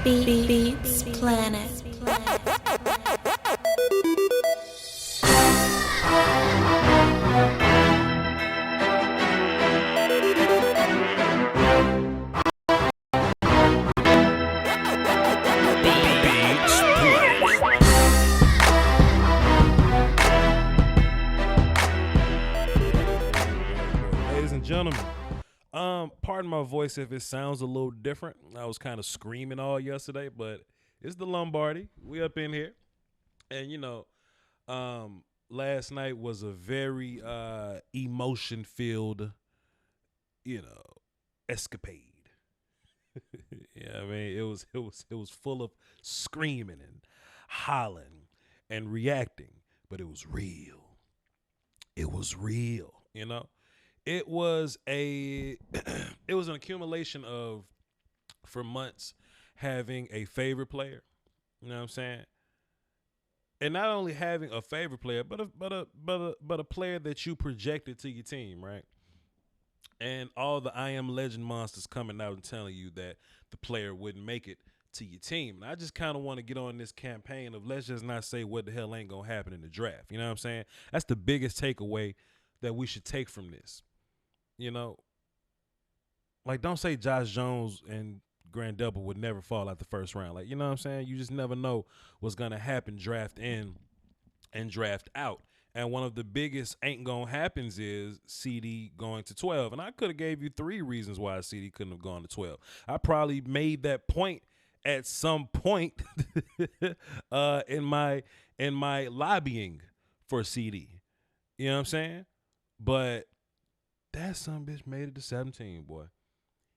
Beats Planet. Ladies and gentlemen, pardon my voice if it sounds a little different. I was kind of screaming all yesterday, but it's the Lombardi. We up in here, and last night was a very emotion-filled, escapade. Yeah, I mean, it was full of screaming and hollering and reacting, but it was real. It was real. It was a it was an accumulation of, for months, having a favorite player. You know what I'm saying? And not only having a favorite player, but a player that you projected to your team, right? And all the I Am Legend monsters coming out and telling you that the player wouldn't make it to your team. And I just kind of want to get on this campaign of, let's just not say what the hell ain't gonna happen in the draft. You know what I'm saying? That's the biggest takeaway that we should take from this. Like, don't say Josh Jones and Grant Delpit would never fall out the first round. Like, you know what I'm saying? You just never know what's going to happen draft in and draft out. And one of the biggest ain't going to happens is CeeDee going to 12. And I could have gave you 3 reasons why CeeDee couldn't have gone to 12. I probably made that point at some point in my lobbying for CeeDee. You know what I'm saying? But that son bitch made it to 17, boy.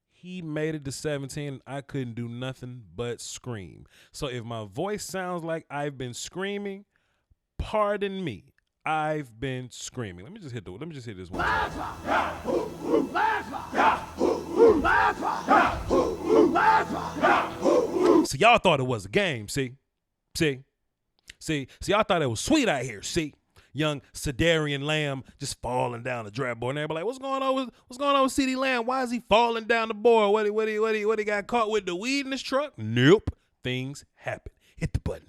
He made it to 17, and I couldn't do nothing but scream. So if my voice sounds like I've been screaming, pardon me. I've been screaming. Let me just hit this one. So y'all thought it was a game, see, y'all thought it was sweet out here, see. Young Cedarian Lamb just falling down the draft board, and everybody like, what's going on with CeeDee Lamb? Why is he falling down the board? What he got caught with the weed in his truck? Nope. Things happen. Hit the button.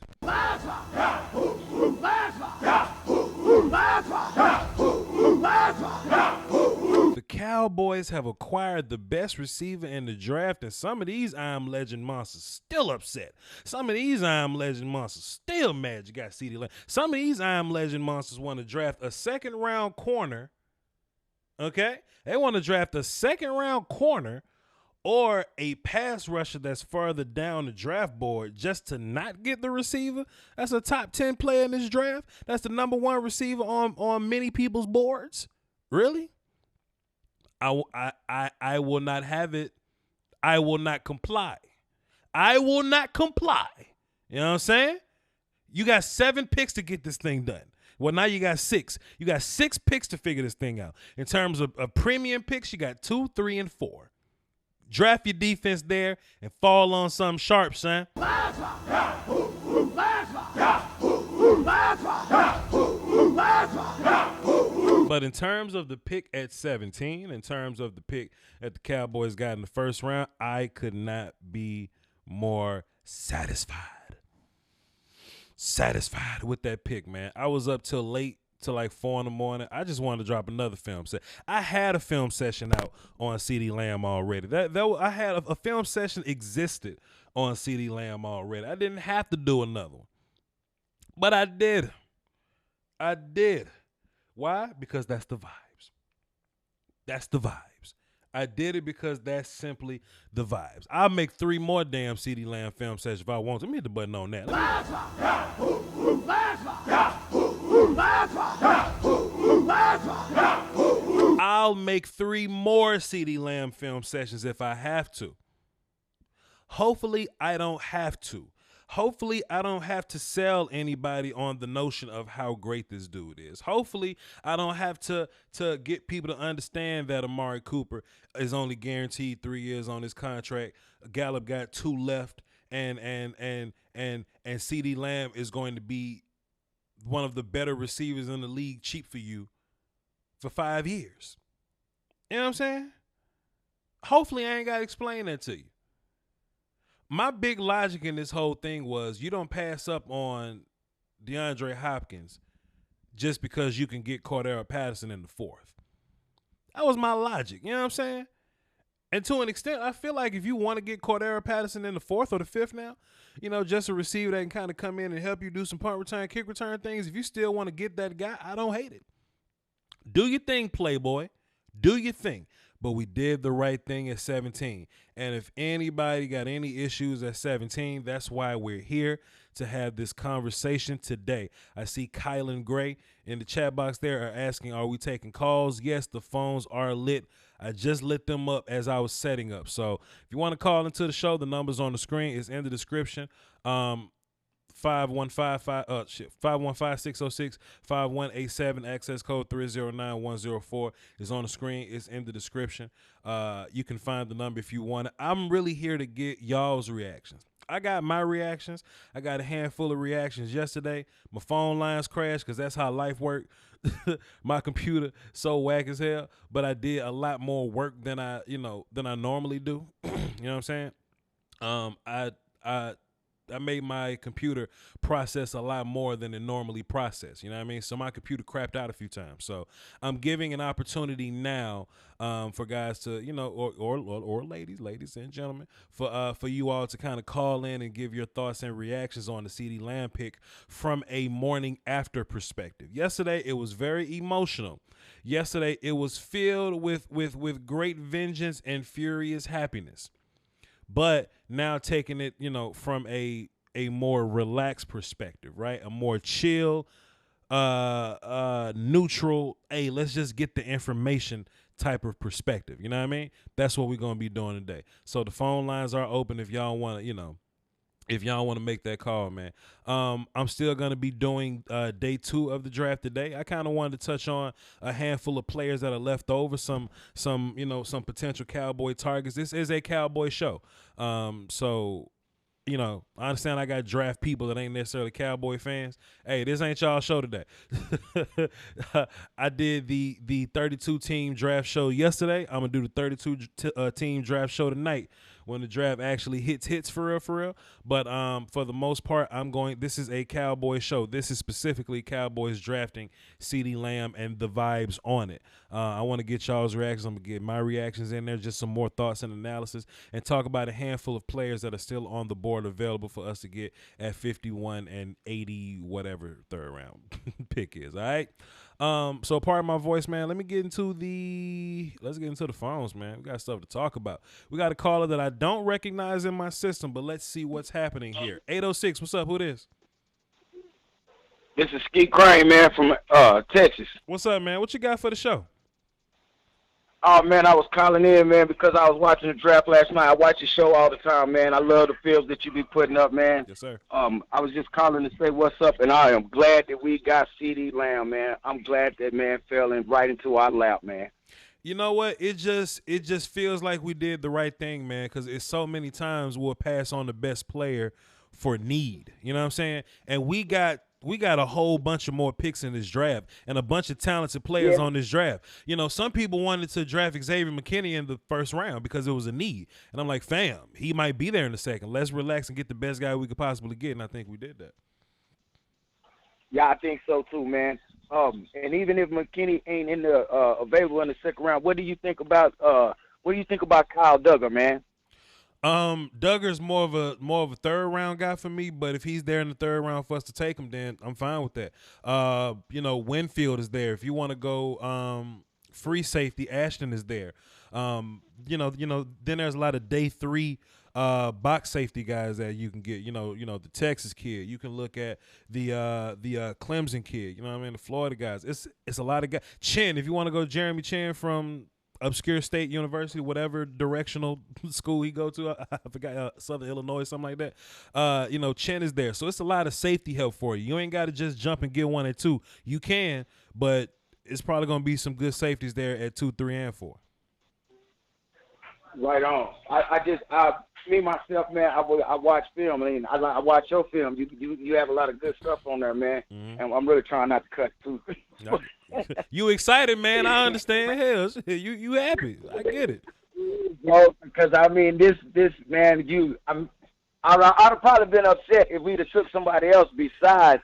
The Cowboys have acquired the best receiver in the draft, and some of these I Am Legend monsters still upset. Some of these I Am Legend monsters still mad you got CeeDee Lamb. Some of these I Am Legend monsters want to draft a second-round corner, okay? They want to draft a second-round corner or a pass rusher that's further down the draft board just to not get the receiver. That's a top 10 player in this draft. That's the number 1 receiver on many people's boards. Really? I will not have it. I will not comply. I will not comply. You know what I'm saying? You got 7 picks to get this thing done. Well, now you got 6. You got 6 picks to figure this thing out. In terms of premium picks, you got 2, 3, and 4. Draft your defense there and fall on something sharp, son. But in terms of the pick at 17, in terms of the pick that the Cowboys got in the first round, I could not be more satisfied. Satisfied with that pick, man. I was up till late, till like 4 in the morning. I just wanted to drop another film set. I had a film session out on CeeDee Lamb already. I had a film session existed on CeeDee Lamb already. I didn't have to do another one. But I did. Why? Because that's the vibes. That's the vibes. I did it because that's simply the vibes. I'll make 3 more damn CeeDee Lamb film sessions if I want to. Let me hit the button on that. I'll make 3 more CeeDee Lamb film sessions if I have to. Hopefully, I don't have to. Hopefully, I don't have to sell anybody on the notion of how great this dude is. Hopefully, I don't have to get people to understand that Amari Cooper is only guaranteed 3 years on his contract. Gallup got 2 left, and CeeDee Lamb is going to be one of the better receivers in the league, cheap for you, for 5 years. You know what I'm saying? Hopefully, I ain't got to explain that to you. My big logic in this whole thing was you don't pass up on DeAndre Hopkins just because you can get Cordero Patterson in the fourth. That was my logic. You know what I'm saying? And to an extent, I feel like if you want to get Cordero Patterson in the fourth or the fifth now, just a receiver that can kind of come in and help you do some punt return, kick return things, if you still want to get that guy, I don't hate it. Do your thing, Playboy. Do your thing. But we did the right thing at 17. And if anybody got any issues at 17, that's why we're here to have this conversation today. I see Kylan Gray in the chat box there are asking, are we taking calls? Yes, the phones are lit. I just lit them up as I was setting up. So if you want to call into the show, the number's on the screen. It's in the description. 515-606-5187, access code 309104 is on the screen. It's in the description. You can find the number if you want it. I'm really here to get y'all's reactions. I got my reactions. I got a handful of reactions yesterday. My phone lines crashed because that's how life worked. My computer so whack as hell, but I did a lot more work than I normally do. You know what I'm saying? I made my computer process a lot more than it normally processes. You know what I mean? So my computer crapped out a few times. So I'm giving an opportunity now for guys to, or ladies and gentlemen, for you all to kind of call in and give your thoughts and reactions on the CeeDee Lamb pick from a morning after perspective. Yesterday, it was very emotional. Yesterday, it was filled with great vengeance and furious happiness. But now taking it, from a more relaxed perspective, right? A more chill, neutral, hey, let's just get the information type of perspective. You know what I mean? That's what we're going to be doing today. So the phone lines are open if y'all want to, if y'all want to make that call, man. I'm still going to be doing day 2 of the draft today. I kind of wanted to touch on a handful of players that are left over, some potential Cowboy targets. This is a Cowboy show. So, I understand I got draft people that ain't necessarily Cowboy fans. Hey, this ain't y'all show today. I did the 32 team draft show yesterday. I'm going to do the 32 team draft show tonight when the draft actually hits for real. But for the most part, this is a Cowboy show. This is specifically Cowboys drafting CeeDee Lamb and the vibes on it. I want to get y'all's reactions. I'm going to get my reactions in there, just some more thoughts and analysis, and talk about a handful of players that are still on the board available for us to get at 51 and 80, whatever third round pick is. All right. So part of my voice, man, let's get into the phones, man. We got stuff to talk about. We got a caller that I don't recognize in my system, but let's see what's happening here. 806, what's up? Who this? This is Skeet Crane, man, from Texas. What's up, man? What you got for the show? Oh, man, I was calling in, man, because I was watching the draft last night. I watch your show all the time, man. I love the films that you be putting up, man. Yes, sir. I was just calling to say what's up, and I am glad that we got CeeDee Lamb, man. I'm glad that man fell right into our lap, man. You know what? It just feels like we did the right thing, man, because it's so many times we'll pass on the best player for need. You know what I'm saying? And we got a whole bunch of more picks in this draft and a bunch of talented players on this draft. Some people wanted to draft Xavier McKinney in the first round because it was a need. And I'm like, fam, he might be there in a second. Let's relax and get the best guy we could possibly get. And I think we did that. Yeah, I think so too, man. And even if McKinney ain't available in the second round, what do you think about Kyle Duggar, man? Duggar's more of a third round guy for me, but if he's there in the third round for us to take him, then I'm fine with that. Winfield is there. If you want to go free safety, Ashton is there. Then there's a lot of day 3 box safety guys that you can get. The Texas kid. You can look at the Clemson kid. You know what I mean? The Florida guys. It's a lot of guys. Chin, if you want to go Jeremy Chin from obscure state university, whatever directional school he go to, I forgot, Southern Illinois, something like that. Chen is there, so it's a lot of safety help for you. You ain't got to just jump and get 1 and 2. You can, but it's probably gonna be some good safeties there at 2, 3, and 4. Right on. Me myself, man, I watch film. I mean, I watch your film. You have a lot of good stuff on there, man. Mm-hmm. And I'm really trying not to cut too. You excited, man? I understand. Hell, you happy? I get it. Well, because I mean, this man, I'd have probably been upset if we'd have took somebody else besides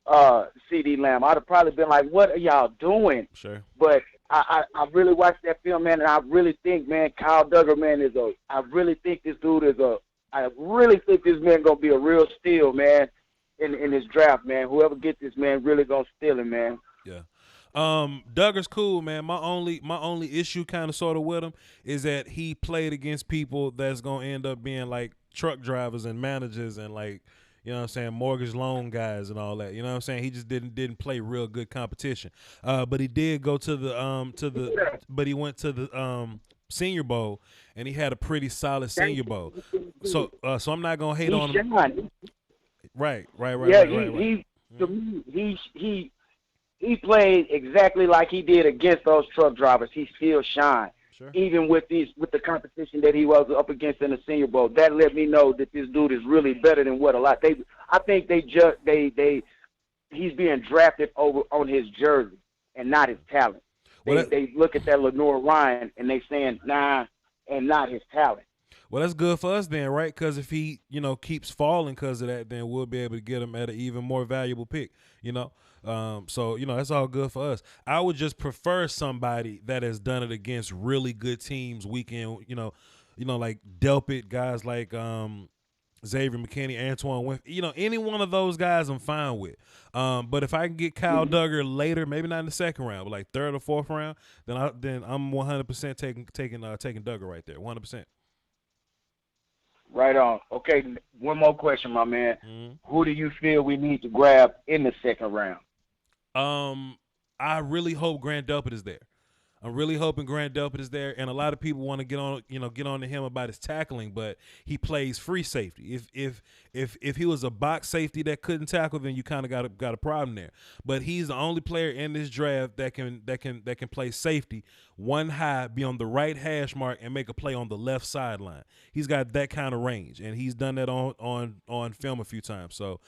CeeDee Lamb. I'd have probably been like, "What are y'all doing?" Sure. But I really watched that film, man, and I really think, man, Kyle Duggar, man, I really think this dude is I really think this man gonna be a real steal, man, in this draft, man. Whoever gets this man really gonna steal him, man. Yeah. Duggar's cool, man. My only issue kind of sort of with him is that he played against people that's gonna end up being like truck drivers and managers and like, you know what I'm saying, mortgage loan guys and all that. You know what I'm saying? He just didn't play real good competition. But he did go to but he went to the Senior Bowl and he had a pretty solid Senior Bowl. So I'm not gonna hate on him. Right. Yeah, he to me, he played exactly like he did against those truck drivers. He still shined. Sure. Even with the competition that he was up against in the Senior Bowl. That let me know that this dude is really better than what a lot. I think he's being drafted over on his jersey and not his talent. They look at that Lenore Ryan and they saying nah, and not his talent. Well, that's good for us then, right? Because if he, keeps falling because of that, then we'll be able to get him at an even more valuable pick, So, that's all good for us. I would just prefer somebody that has done it against really good teams week in, like Delpit, guys like Xavier McKinney, Antoine Winfield, any one of those guys I'm fine with. But if I can get Kyle Duggar later, maybe not in the second round, but like third or fourth round, then I'm 100% taking Duggar right there, 100%. Right on. Okay, one more question, my man. Who do you feel we need to grab in the second round? I really hope Grant Delpit is there. I'm really hoping Grant Delpit is there, and a lot of people want to get on to him about his tackling, but he plays free safety. If he was a box safety that couldn't tackle, then you kind of got a problem there. But he's the only player in this draft that can play safety, one high, be on the right hash mark, and make a play on the left sideline. He's got that kind of range, and he's done that on film a few times. So,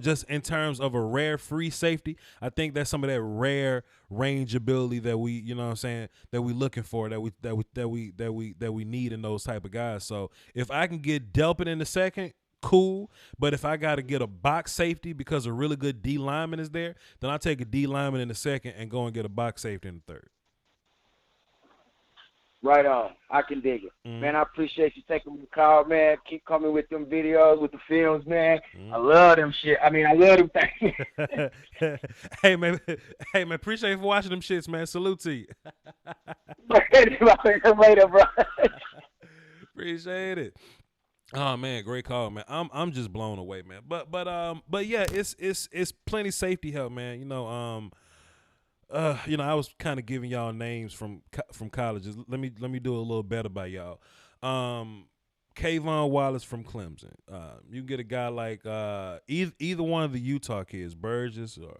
just in terms of a rare free safety, I think that's some of that rare range ability that we, that we looking for, that we need in those type of guys. So if I can get Delpit in the second, cool. But if I got to get a box safety because a really good D lineman is there, then I'll take a D lineman in the second and go and get a box safety in the third. Right on. I can dig it. Man, I appreciate you taking the call, man. Keep coming with them videos, with the films, man. I love them shit. I love them things. Hey, man, appreciate you for watching them shits, man. Salute to you. Later, bro. Appreciate it. Oh man, great call, man. I'm just blown away, man. But yeah, it's plenty safety help, man. I was kind of giving y'all names from colleges. Let me do a little better by y'all. Kayvon Wallace from Clemson. You can get a guy like either one of the Utah kids, Burgess or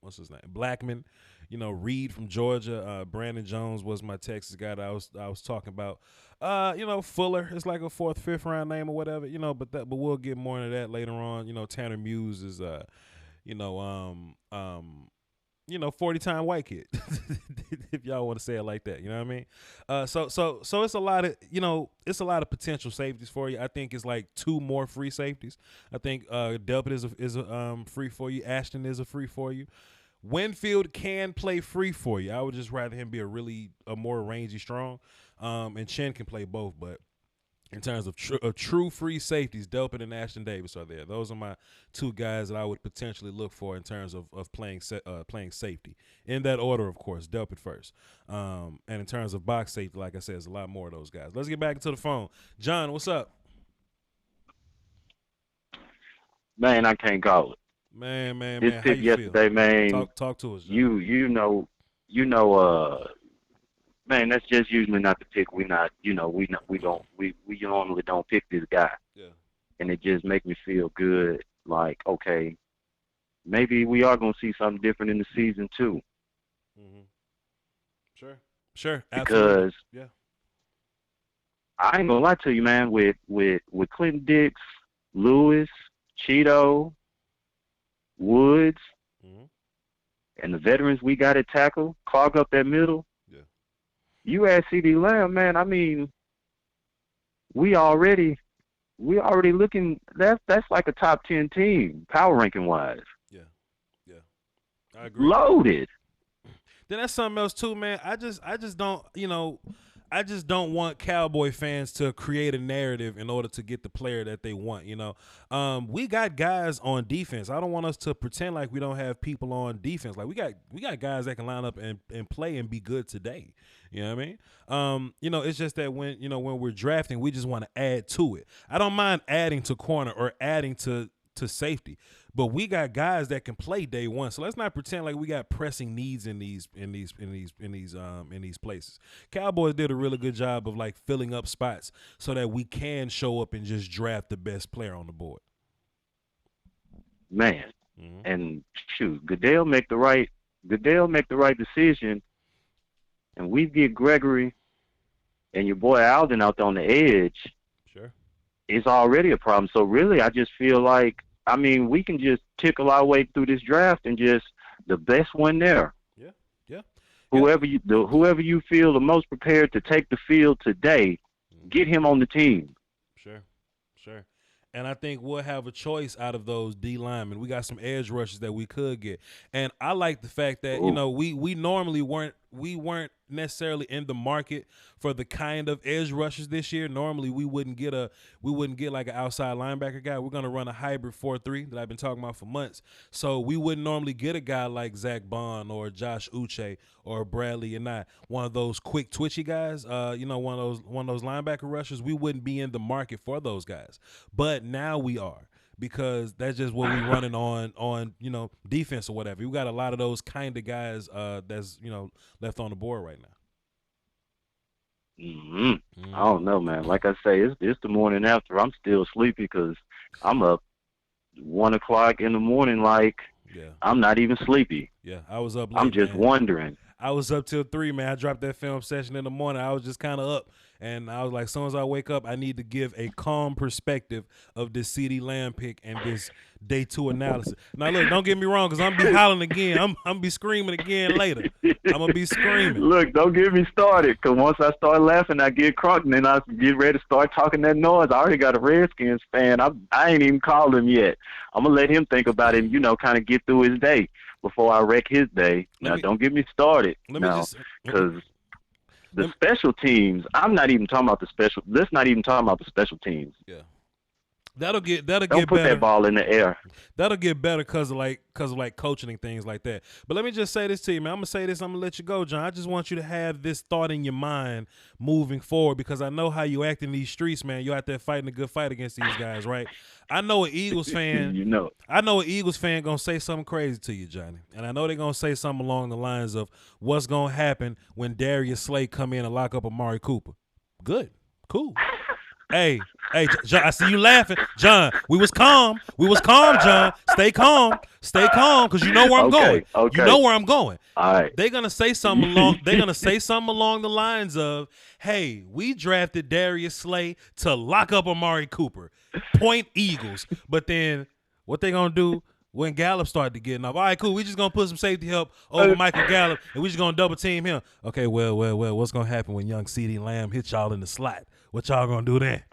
what's his name, Blackman. Reed from Georgia. Brandon Jones was my Texas guy that I was talking about. Fuller is like a fourth, fifth round name or whatever. But we'll get more into that later on. Tanner Muse is 40-time white kid, if y'all want to say it like that, you know what I mean? So it's a lot of potential safeties for you. I think it's like two more free safeties. I think Delpit is a free for you. Ashton is a free for you. Winfield can play free for you. I would just rather him be a more rangy strong, and Chen can play both, but in terms of true free safeties, Delpit and Ashton Davis are there. Those are my two guys that I would potentially look for in terms of playing safety. In that order, of course, Delpit first. And in terms of box safety, like I said, there's a lot more of those guys. Let's get back into the phone. John, what's up? Man, I can't call it. Man. This How pick you yesterday, feel? man. Talk to us, John. Man, that's just usually not the pick. We normally don't pick this guy. Yeah. And it just make me feel good. Like, okay, maybe we are gonna see something different in the season too. Mm-hmm. Sure. Absolutely. Because yeah, I ain't gonna lie to you, man. With Clinton Dix, Lewis, Cheeto, Woods, and the veterans we got at tackle, clog up that middle. You add CeeDee Lamb, man, we already we already looking. That's like a top 10 team, power ranking wise. Yeah, yeah, I agree. Loaded. Then that's something else too, man. I just don't, I just don't want Cowboy fans to create a narrative in order to get the player that they want. We got guys on defense. I don't want us to pretend like we don't have people on defense. Like we got guys that can line up and play and be good today. You know what I mean? It's just that when we're drafting, we just want to add to it. I don't mind adding to corner or adding to safety, but we got guys that can play day one. So let's not pretend like we got pressing needs in these places. Cowboys did a really good job of like filling up spots so that we can show up and just draft the best player on the board. Man, and shoot, Goodell make the right decision, and we get Gregory and your boy Alden out there on the edge. Sure, it's already a problem. So really, I just feel like, we can just tickle our way through this draft and just the best one there. Yeah. Whoever you feel the most prepared to take the field today, get him on the team. Sure. And I think we'll have a choice out of those D linemen. We got some edge rushers that we could get. And I like the fact that, we normally weren't necessarily in the market for the kind of edge rushers this year. Normally we wouldn't get like an outside linebacker guy. We're going to run a hybrid 4-3 that I've been talking about for months. So we wouldn't normally get a guy like Zach Bond or Josh Uche or Bradley and not one of those quick twitchy guys. One of those linebacker rushers. We wouldn't be in the market for those guys. But now we are, because that's just what we're running on defense or whatever. We got a lot of those kind of guys that's left on the board right now. I don't know, man. Like I say, it's the morning after. I'm still sleepy because I'm up 1 o'clock in the morning. Like, I'm not even sleepy. Yeah, I was up late. I'm just wondering. I was up till 3, man. I dropped that film session in the morning. I was just kind of up. And I was like, as soon as I wake up, I need to give a calm perspective of this CeeDee Lamb pick and this day 2 analysis. Now, look, don't get me wrong, because I'm be hollering again. I'm be screaming again later. I'm going to be screaming. Look, don't get me started, because once I start laughing, I get crunk, and then I get ready to start talking that noise. I already got a Redskins fan. I ain't even called him yet. I'm going to let him think about it and, kind of get through his day before I wreck his day. Now, don't get me started. Because the special teams, I'm not even talking about the special. Let's not even talk about the special teams. Yeah, that'll get Don't put put that ball in the air. That'll get better because of coaching and things like that. But let me just say this to you, man. I'm gonna say this. I'm gonna let you go, John. I just want you to have this thought in your mind moving forward, because I know how you act in these streets, man. You out there fighting a good fight against these guys, right? I know an Eagles fan. I know an Eagles fan gonna say something crazy to you, Johnny, and I know they're gonna say something along the lines of what's gonna happen when Darius Slay come in and lock up Amari Cooper. Good, cool. Hey, John, I see you laughing. John, we was calm, John. Stay calm, because you know where I'm going. Okay. You know where I'm going. All right. They're gonna say something along the lines of, hey, we drafted Darius Slay to lock up Amari Cooper. Point Eagles. But then what they gonna do when Gallup started to get off? All right, cool. We just gonna put some safety help over Michael Gallup, and we just gonna double team him. Okay, well, what's gonna happen when young CeeDee Lamb hits y'all in the slot? What y'all gonna do then?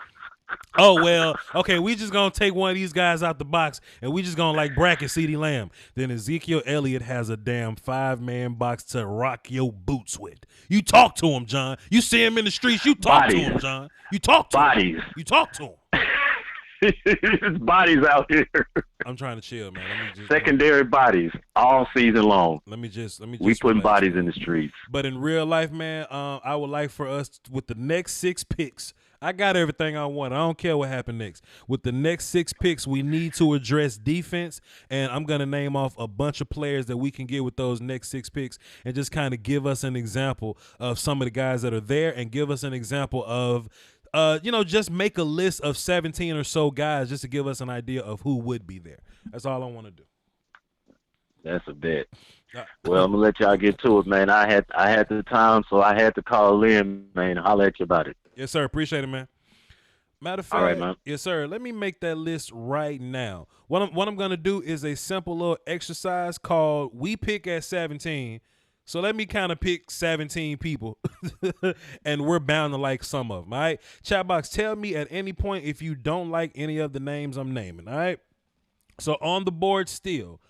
Oh, well, okay, we just gonna take one of these guys out the box, and we just gonna like bracket CeeDee Lamb. Then Ezekiel Elliott has a damn 5-man box to rock your boots with. You talk to him, John. You see him in the streets, you talk to him, John. You talk to him. You talk to him. His bodies out here. I'm trying to chill, man. Let me just, secondary bodies all season long. Let me just. We putting bodies in the streets. But in real life, man, I would like for us with the next 6 picks. I got everything I want. I don't care what happened next. With the next 6 picks, we need to address defense, and I'm gonna name off a bunch of players that we can get with those next 6 picks, and just kind of give us an example of some of the guys that are there, and give us an example of. Just make a list of 17 or so guys just to give us an idea of who would be there. That's all I want to do. That's a bet. Well, I'm gonna let y'all get to it, man. I had the time, so I had to call in, man. Holler at you about it. Yes, sir. Appreciate it, man. Matter of fact, all right, man. Yes, sir. Let me make that list right now. What I'm gonna do is a simple little exercise called "We Pick at 17." So let me kind of pick 17 people, and we're bound to like some of them, all right? Chat box, tell me at any point if you don't like any of the names I'm naming, all right? So on the board still,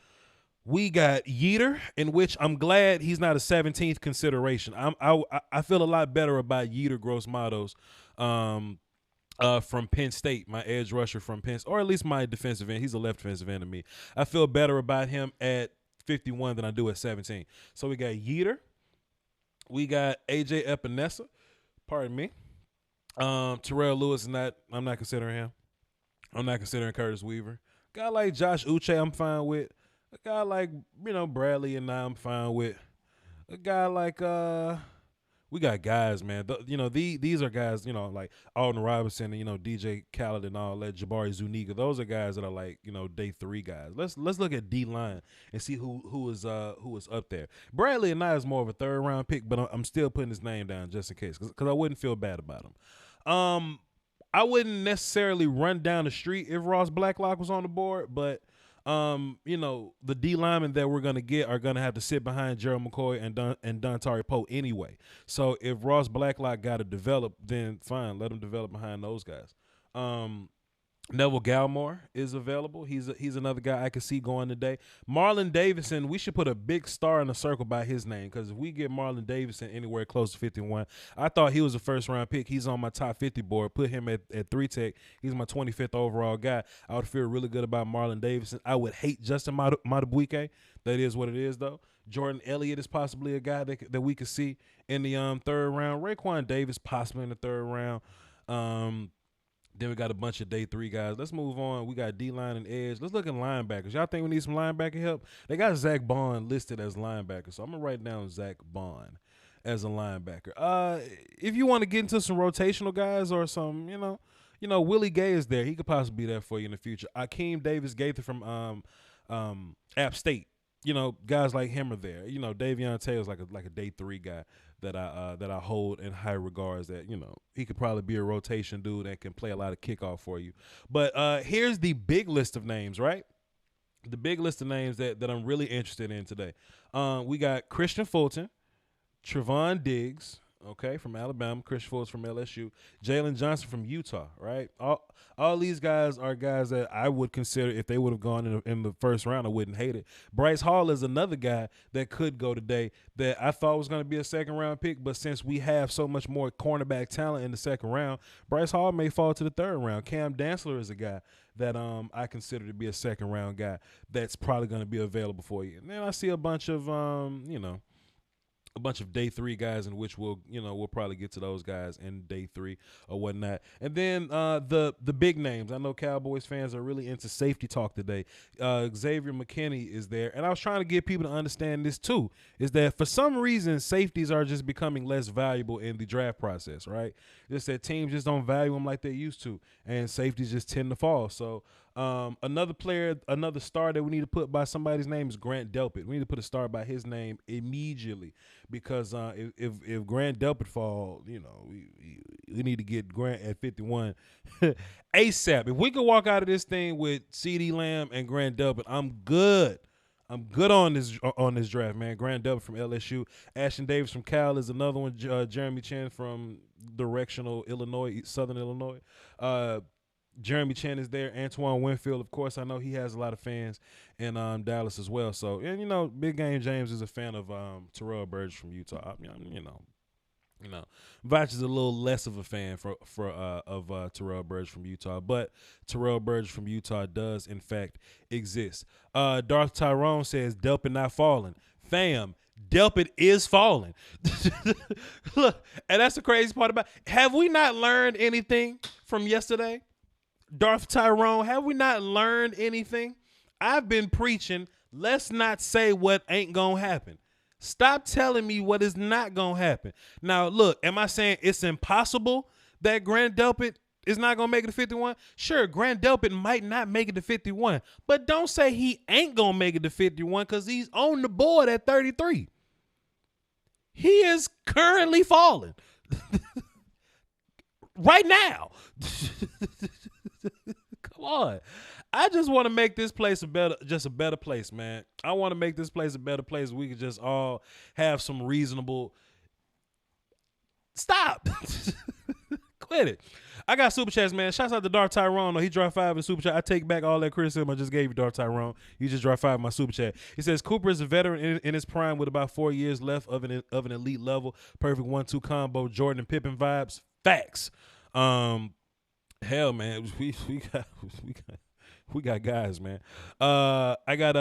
we got Yeater, in which I'm glad he's not a 17th consideration. I feel a lot better about Yeater Gross Matos from Penn State, my edge rusher from Penn State, or at least my defensive end. He's a left defensive end to me. I feel better about him at 51 than I do at 17. So we got Yeater. We got AJ Epinesa. Pardon me. Terrell Lewis is not. I'm not considering him. I'm not considering Curtis Weaver. A guy like Josh Uche, I'm fine with. A guy like Bradley and I'm fine with. A guy like we got guys, man. These are guys, like Alden Robinson and DJ Khaled and all that, Jabari Zuniga. Those are guys that are like day 3 guys. Let's look at D line and see who is up there. Bradley and I is more of a 3rd round pick, but I'm still putting his name down just in case because I wouldn't feel bad about him. I wouldn't necessarily run down the street if Ross Blacklock was on the board, but the D linemen that we're gonna get are gonna have to sit behind Gerald McCoy and Dontari Poe anyway. So if Ross Blacklock got to develop, then fine, let him develop behind those guys. Neville Gallimore is available. He's another guy I could see going today. Marlon Davidson, we should put a big star in a circle by his name because if we get Marlon Davidson anywhere close to 51, I thought he was a 1st round pick. He's on my top 50 board. Put him at 3 tech. He's my 25th overall guy. I would feel really good about Marlon Davidson. I would hate Justin Matabuike. That is what it is, though. Jordan Elliott is possibly a guy that we could see in the 3rd round. Raekwon Davis possibly in the 3rd round. Then we got a bunch of day 3 guys. Let's move on. We got D-line and edge. Let's look at linebackers. Y'all think we need some linebacker help? They got Zach Bond listed as linebacker, so I'm going to write down Zach Bond as a linebacker. If you want to get into some rotational guys or some, Willie Gay is there. He could possibly be there for you in the future. Akeem Davis-Gaither from App State. Guys like him are there. Davion Taylor's like a day 3 guy that I hold in high regards. That he could probably be a rotation dude that can play a lot of kickoff for you. But here's the big list of names, right? The big list of names that I'm really interested in today. We got Christian Fulton, Trevon Diggs, from Alabama, Christian Fulton from LSU, Jalen Johnson from Utah, right? All these guys are guys that I would consider if they would have gone in the 1st round, I wouldn't hate it. Bryce Hall is another guy that could go today that I thought was going to be a 2nd round pick, but since we have so much more cornerback talent in the 2nd round, Bryce Hall may fall to the 3rd round. Cam Dantzler is a guy that I consider to be a 2nd round guy that's probably going to be available for you. And then I see a bunch of a bunch of day 3 guys in which we'll probably get to those guys in day 3 or whatnot. And then the big names. I know Cowboys fans are really into safety talk today. Xavier McKinney is there. And I was trying to get people to understand this too, is that for some reason safeties are just becoming less valuable in the draft process, right? Just that teams just don't value them like they used to, and safeties just tend to fall. So another star that we need to put by somebody's name is Grant Delpit. We need to put a star by his name immediately because if Grant Delpit fall, we need to get Grant at 51 ASAP. If we could walk out of this thing with CeeDee Lamb and Grant Delpit, I'm good. I'm good on this draft, man. Grant Delpit from LSU. Ashton Davis from Cal is another one. Jeremy Chin from directional Illinois, Southern Illinois. Jeremy Chin is there. Antoine Winfield, of course, I know he has a lot of fans in Dallas as well. So, and Big Game James is a fan of Terrell Burgess from Utah. Voch is a little less of a fan of Terrell Burgess from Utah, but Terrell Burgess from Utah does in fact exist. Darth Tyrone says Delpit not falling. Fam, Delpit is falling. Look, and that's the crazy part about it. Have we not learned anything from yesterday? Darth Tyrone, have we not learned anything? I've been preaching, let's not say what ain't gonna happen. Stop telling me what is not gonna happen. Now, look, am I saying it's impossible that Grant Delpit is not gonna make it to 51? Sure, Grant Delpit might not make it to 51, but don't say he ain't gonna make it to 51 because he's on the board at 33. He is currently falling. Right now. Come on. I just want to make this place a better place, man. I want to make this place a better place. We could just all have some reasonable. Stop. Quit it. I got super chats, man. Shouts out to Dark Tyrone. He dropped 5 in the super chat. I take back all that criticism I just gave you, Dark Tyrone. You just dropped 5 in my super chat. He says Cooper is a veteran in his prime with about 4 years left of an elite level. Perfect 1-2 combo. Jordan and Pippen vibes. Facts. Hell, man, we got guys, man. I got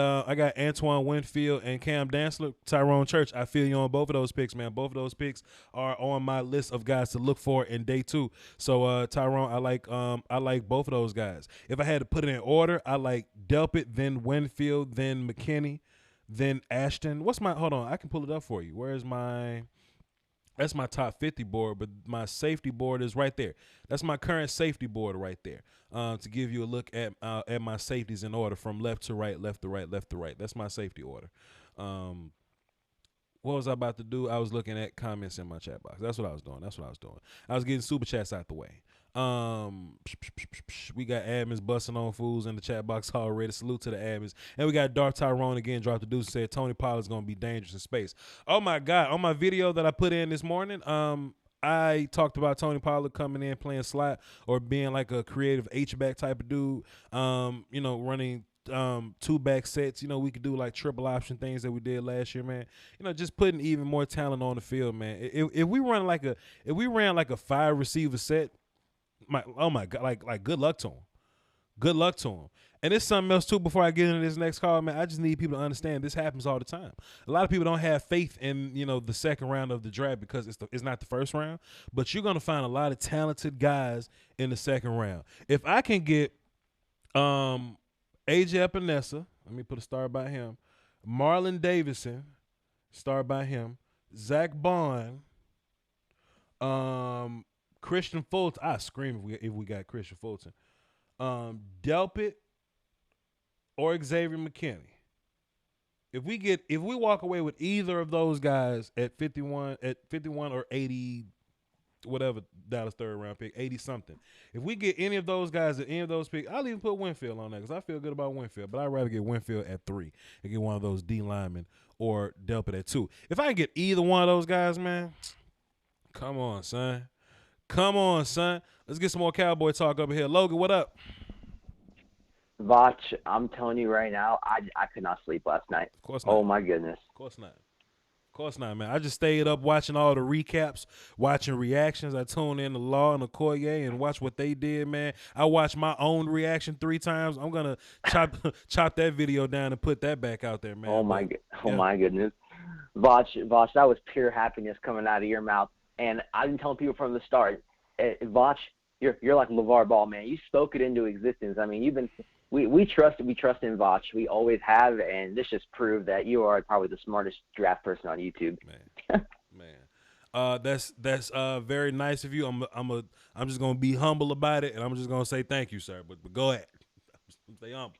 Antoine Winfield and Cam Dantzler, Tyrone Church. I feel you on both of those picks, man. Both of those picks are on my list of guys to look for in day 2. So Tyrone, I like both of those guys. If I had to put it in order, I like Delpit, then Winfield, then McKinney, then Ashton. Hold on, I can pull it up for you. That's my top 50 board, but my safety board is right there. That's my current safety board right there. To give you a look at my safeties in order from left to right, left to right, left to right. That's my safety order. What was I about to do? I was looking at comments in my chat box. That's what I was doing. I was getting super chats out the way. We got admins busting on fools in the chat box already. Salute to the admins. And we got Dark Tyrone again dropped the deuce and said Tony Pollard's gonna be dangerous in space. Oh my God. On my video that I put in this morning, I talked about Tony Pollard coming in playing slot or being like a creative H-back type of dude, running 2-back sets. We could do like triple option things that we did last year, man. Just putting even more talent on the field, man. If we ran like a 5 receiver set, oh my God, like good luck to him. Good luck to him. And it's something else too. Before I get into this next call, man, I just need people to understand this happens all the time. A lot of people don't have faith in the second round of the draft because it's not the first round. But you're gonna find a lot of talented guys in the second round. If I can get AJ Epinesa, let me put a star by him. Marlon Davidson, star by him. Zach Bond, Christian Fulton. I scream if we got Christian Fulton. Delpit or Xavier McKinney. If we walk away with either of those guys at 51 or 80, whatever Dallas third round pick, 80 something. If we get any of those guys at any of those picks, I'll even put Winfield on that because I feel good about Winfield. But I'd rather get Winfield at 3 and get one of those D linemen or Delpit at 2. If I can get either one of those guys, man, come on, son. Let's get some more Cowboy talk over here. Logan, what up? Voch, I'm telling you right now, I could not sleep last night. Of course not. Oh, my goodness. Of course not, man. I just stayed up watching all the recaps, watching reactions. I tuned in to Law and Okoye and watch what they did, man. I watched my own reaction 3 times. I'm going to chop that video down and put that back out there, man. Oh, my goodness. Voch, that was pure happiness coming out of your mouth. And I've been telling people from the start, Voch, you're like LeVar Ball, man. You spoke it into existence. I mean, we trust in Voch. We always have, and this just proved that you are probably the smartest draft person on YouTube. Man. That's very nice of you. I'm just gonna be humble about it, and I'm just gonna say thank you, sir. But go ahead, stay humble.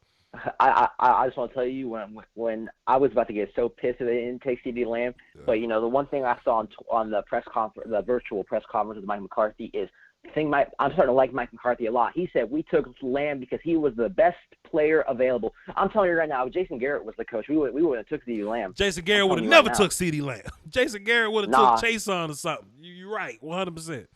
I just want to tell you when I was about to get so pissed that they didn't take CeeDee Lamb, but the one thing I saw on the press conference, the virtual press conference with Mike McCarthy is I'm starting to like Mike McCarthy a lot. He said we took Lamb because he was the best player available. I'm telling you right now, if Jason Garrett was the coach, we would have took CeeDee Lamb. Jason Garrett would have never took CeeDee Lamb. Jason Garrett would have took Chase on or something. You're right, 100%.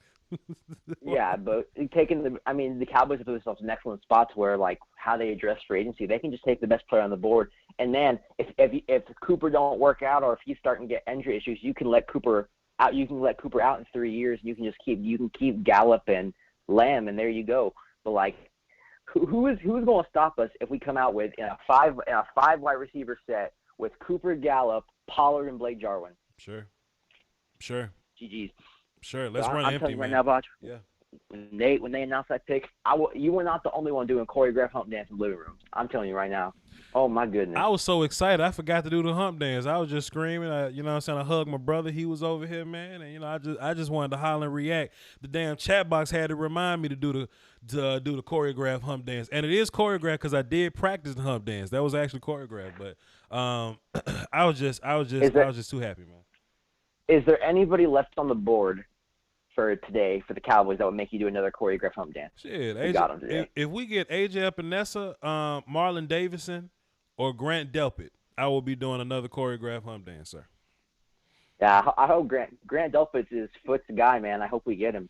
Yeah, but the Cowboys have put themselves in excellent spots where, like, how they address free agency, they can just take the best player on the board. And then if Cooper don't work out or if he's starting to get injury issues, you can let Cooper out. You can let Cooper out in 3 years. And you can keep Gallup and Lamb, and there you go. But like, who's going to stop us if we come out with a five wide receiver set with Cooper, Gallup, Pollard, and Blake Jarwin? Sure. GG's. Sure, let's so run I'm empty, telling you man. Right now, Voch, yeah. When they announced that pick, you were not the only one doing choreographed hump dance in the living room. I'm telling you right now. Oh my goodness. I was so excited. I forgot to do the hump dance. I was just screaming. I hugged my brother. He was over here, man, and I just wanted to holler and react. The damn chat box had to remind me to do the choreographed hump dance, and it is choreographed because I did practice the hump dance. That was actually choreographed, but I was just too happy, man. Is there anybody left on the board for today for the Cowboys that would make you do another choreographed hump dance. Shit, We got him AJ, today. if we get AJ Epinesa, Marlon Davidson, or Grant Delpit, I will be doing another choreographed hump dance, sir. Yeah, I hope Grant Delpit is Foot's guy, man. I hope we get him.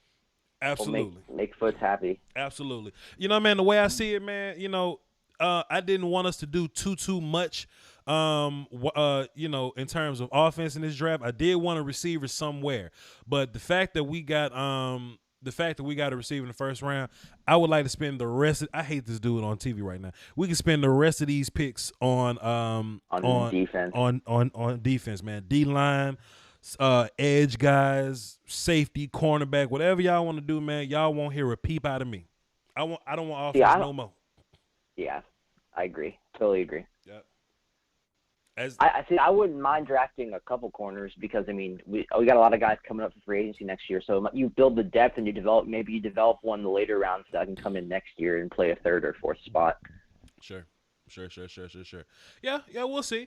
Absolutely. We'll make Foots happy. Absolutely. You know, man, the way I see it, man, you know, I didn't want us to do too much, you know, in terms of offense in this draft. I did want a receiver somewhere, but the fact that we got a receiver in the first round, I would like to spend the rest. I hate this dude on TV right now. We can spend the rest of these picks on defense, on defense, man. D line, edge guys, safety, cornerback, whatever y'all want to do, man. Y'all won't hear a peep out of me. I don't want offense no more. Yeah, I agree. Totally agree. Yep. I see. I wouldn't mind drafting a couple corners because I mean we got a lot of guys coming up for free agency next year. So you build the depth and you develop one in the later rounds that can come in next year and play a third or fourth spot. Sure. Yeah, we'll see.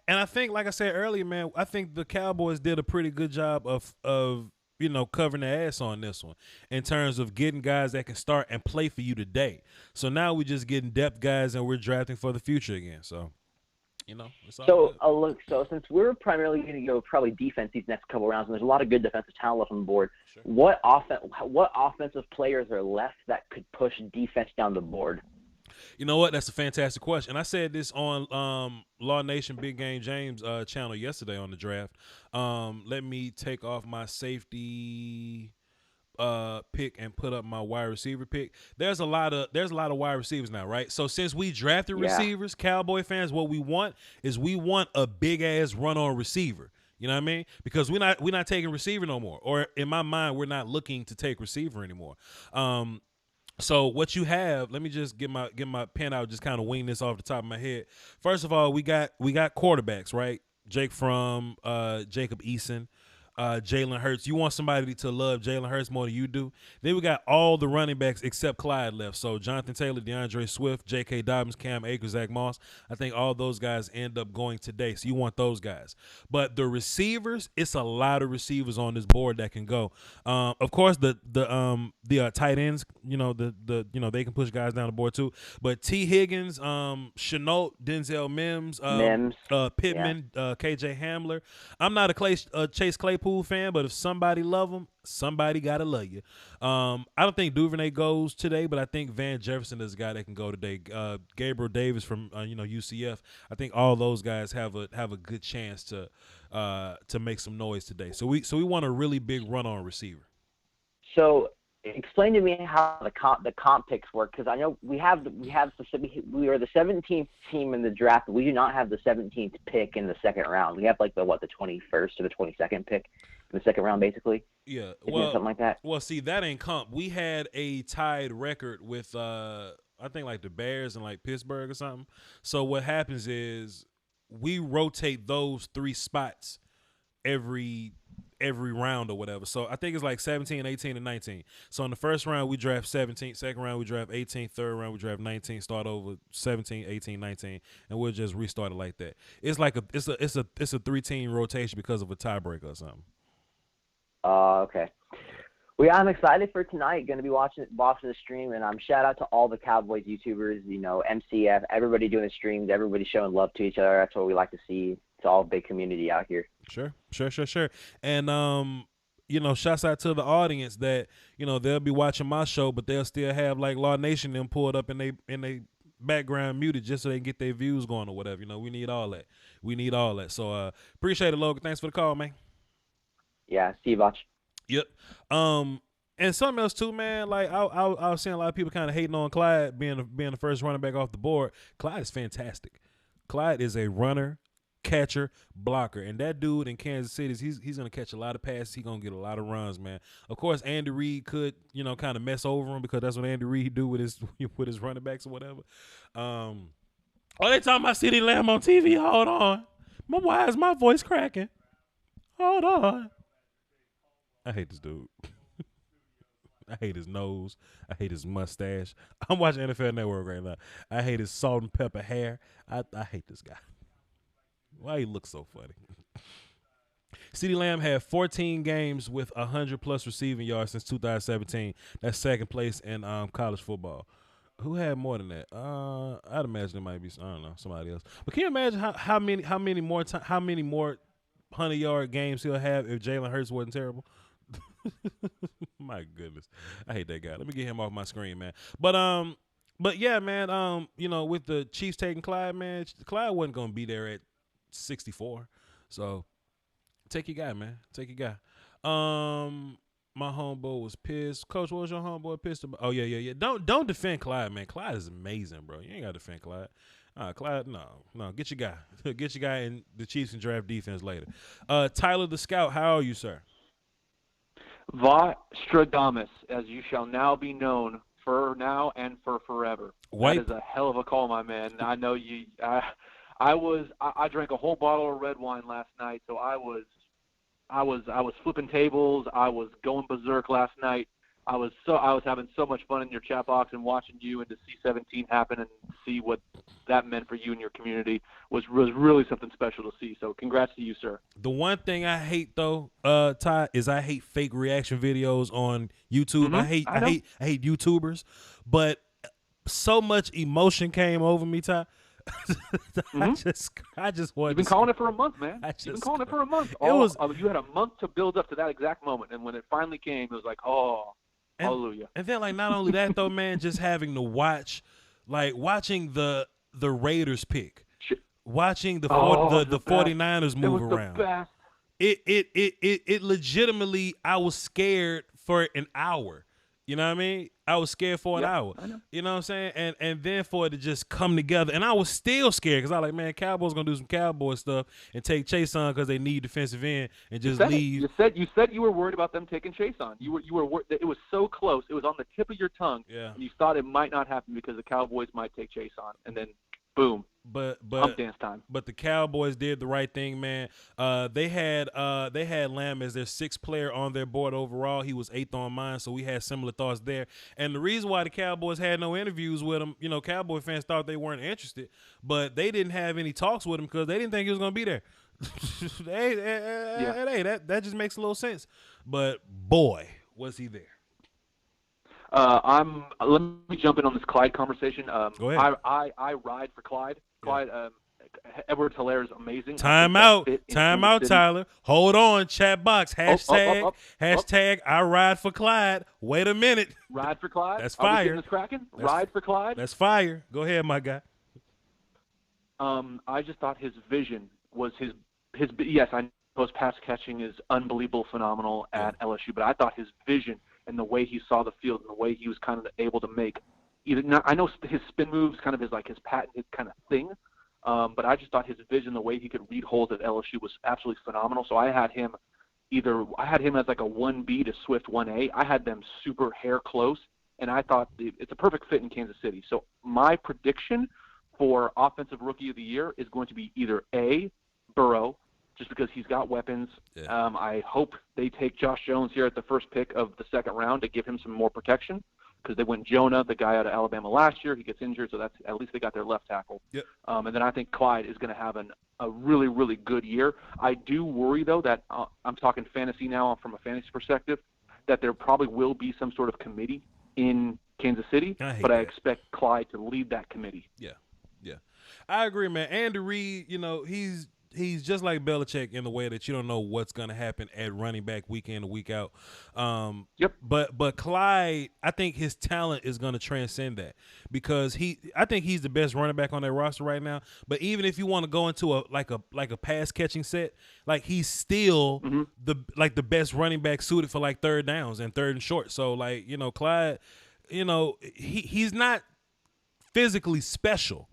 And I think, like I said earlier, man, I think the Cowboys did a pretty good job of you know, covering their ass on this one in terms of getting guys that can start and play for you today. So now we're just getting depth guys and we're drafting for the future again. So, you know, it's all good. So since we're primarily going to go probably defense these next couple rounds, and there's a lot of good defensive talent left on the board, sure. What offensive players are left that could push defense down the board? You know what? That's a fantastic question. I said this on Law Nation Big Game James channel yesterday on the draft. Let me take off my safety pick and put up my wide receiver pick. There's a lot of wide receivers now, right? So since we drafted receivers, Cowboy fans, what we want a big ass run on receiver. You know what I mean? Because we're not taking receiver no more. Or in my mind, we're not looking to take receiver anymore. So what you have, let me just get my pen out, just kind of wing this off the top of my head. First of all, we got quarterbacks, right? Jacob Eason, Jalen Hurts. You want somebody to love Jalen Hurts more than you do. Then we got all the running backs except Clyde left. So Jonathan Taylor, DeAndre Swift, J.K. Dobbins, Cam Akers, Zach Moss. I think all those guys end up going today. So you want those guys. But the receivers, it's a lot of receivers on this board that can go. Of course, the tight ends, you know, they can push guys down the board too. But T. Higgins, Chenault, Denzel Mims, Pittman, KJ Hamler. I'm not a Chase Claypool fan, but if somebody love him, somebody gotta love you. I don't think Duvernay goes today, but I think Van Jefferson is a guy that can go today. Gabriel Davis from UCF. I think all those guys have a good chance to make some noise today. So we want a really big run on receiver. So explain to me how the comp picks work, because I know we are the 17th team in the draft. But we do not have the 17th pick in the second round. We have like the 21st or the 22nd pick in the second round, basically. Yeah, something like that. Well, see, that ain't comp. We had a tied record with I think like the Bears and like Pittsburgh or something. So what happens is we rotate those three spots every round or whatever. So I think it's like 17, 18, and 19. So in the first round, we draft 17. Second round, we draft 18. Third round, we draft 19. Start over 17, 18, 19, and we'll just restart it like that. It's like it's a 3-team rotation because of a tiebreaker or something. Okay. Well, yeah, I'm excited for tonight. Going to be watching the stream, and shout out to all the Cowboys YouTubers, MCF, everybody doing the streams, everybody showing love to each other. That's what we like to see. It's all a big community out here. Sure. And shouts out to the audience that they'll be watching my show, but they'll still have like Law Nation them pulled up in they background muted just so they can get their views going or whatever. We need all that. So appreciate it, Logan. Thanks for the call, man. Yeah, see you, Voch. Yep. And something else too, man. Like I was seeing a lot of people kind of hating on Clyde being the first running back off the board. Clyde is fantastic. Clyde is a runner, catcher, blocker, and that dude in Kansas City, he's gonna catch a lot of passes. He's gonna get a lot of runs, man. Of course, Andy Reid could kind of mess over him because that's what Andy Reid do with his running backs or whatever. They talking about CeeDee Lamb on TV. Hold on, why is my voice cracking? Hold on. I hate this dude. I hate his nose. I hate his mustache. I'm watching NFL Network right now. I hate his salt and pepper hair. I hate this guy. Why he looks so funny? CeeDee Lamb had 14 games with 100+ receiving yards since 2017. That's second place in college football. Who had more than that? I'd imagine it might be, I don't know, somebody else. But can you imagine how many more 100-yard games he'll have if Jalen Hurts wasn't terrible? My goodness, I hate that guy. Let me get him off my screen, man. But yeah, man. With the Chiefs taking Clyde, man, Clyde wasn't gonna be there at 64. So take your guy, man. Take your guy. My homeboy was pissed. Coach, what was your homeboy pissed about? Oh yeah. Don't defend Clyde, man. Clyde is amazing, bro. You ain't gotta defend Clyde. Clyde, no. Get your guy. Get your guy, and the Chiefs can draft defense later. Tyler the Scout, how are you, sir? Voch Stradamus, as you shall now be known for now and for forever. That is a hell of a call, my man. I know you. I drank a whole bottle of red wine last night, so I was flipping tables. I was going berserk last night. I was having so much fun in your chat box, and watching you and to see 17 happen and see what that meant for you and your community was really something special to see. So congrats to you, sir. The one thing I hate though, Ty, is I hate fake reaction videos on YouTube. Mm-hmm. I hate YouTubers, but so much emotion came over me, Ty. I just wanted. You've been calling it for a month, man. You've been calling it for a month. You had a month to build up to that exact moment, and when it finally came, it was like, oh, hallelujah. And then, like, not only that though, man, just having to watching the Raiders pick, watching the 49ers move around. The best. It legitimately, I was scared for an hour. You know what I mean? I was scared for an hour. I know. You know what I'm saying? And then for it to just come together. And I was still scared because I was like, man, Cowboys going to do some Cowboy stuff and take Chase on because they need defensive end and just leave. You said you were worried about them taking Chase on. You were worried. It was so close. It was on the tip of your tongue. Yeah. And you thought it might not happen because the Cowboys might take Chase on. And then, boom. But hump dance time. But the Cowboys did the right thing, man. They had Lamb as their 6th player on their board overall. He was 8th on mine, so we had similar thoughts there. And the reason why the Cowboys had no interviews with him, Cowboy fans thought they weren't interested, but they didn't have any talks with him because they didn't think he was going to be there. That just makes a little sense. But boy, was he there. Let me jump in on this Clyde conversation. Go ahead. I ride for Clyde. Clyde, Edwards Hilaire is amazing. Time out, Tyler. Hold on, chat box. Hashtag I ride for Clyde. Wait a minute. Ride for Clyde? That's fire. Ride for Clyde? That's fire. Go ahead, my guy. I just thought his vision was his yes, I know his pass catching is unbelievable, phenomenal at LSU, but I thought his vision and the way he saw the field and the way he was kind of able to make I know his spin moves kind of is like his patented kind of thing, but I just thought his vision, the way he could read holes at LSU was absolutely phenomenal. So I had him as like a 1B to Swift 1A. I had them super hair close, and I thought it's a perfect fit in Kansas City. So my prediction for Offensive Rookie of the Year is going to be either A, Burrow, just because he's got weapons. Yeah. I hope they take Josh Jones here at the first pick of the second round to give him some more protection, because they went Jonah, the guy out of Alabama last year. He gets injured, so that's at least they got their left tackle. Yep. And then I think Clyde is going to have a really, really good year. I do worry, though, that I'm talking fantasy now from a fantasy perspective, that there probably will be some sort of committee in Kansas City, but I expect Clyde to lead that committee. Yeah. I agree, man. Andy Reid, he's just like Belichick in the way that you don't know what's going to happen at running back week in and week out. Yep. But Clyde, I think his talent is going to transcend that, because I think he's the best running back on that roster right now. But even if you want to go into a pass catching set, like, he's still the best running back suited for like third downs and third and short. So like, Clyde, he's not physically special.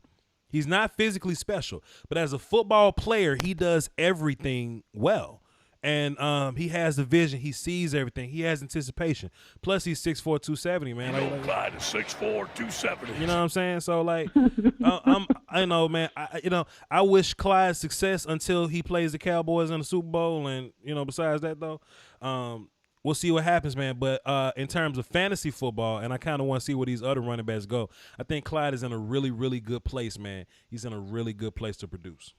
He's not physically special, but as a football player, he does everything well. And he has the vision. He sees everything. He has anticipation. Plus, he's 6'4", 270, man. Clyde is 6'4", 270. You know what I'm saying? So, like, I know, man. I wish Clyde success until he plays the Cowboys in the Super Bowl. And, besides that, though, we'll see what happens, man. But in terms of fantasy football, and I kind of want to see where these other running backs go, I think Clyde is in a really, really good place, man. He's in a really good place to produce.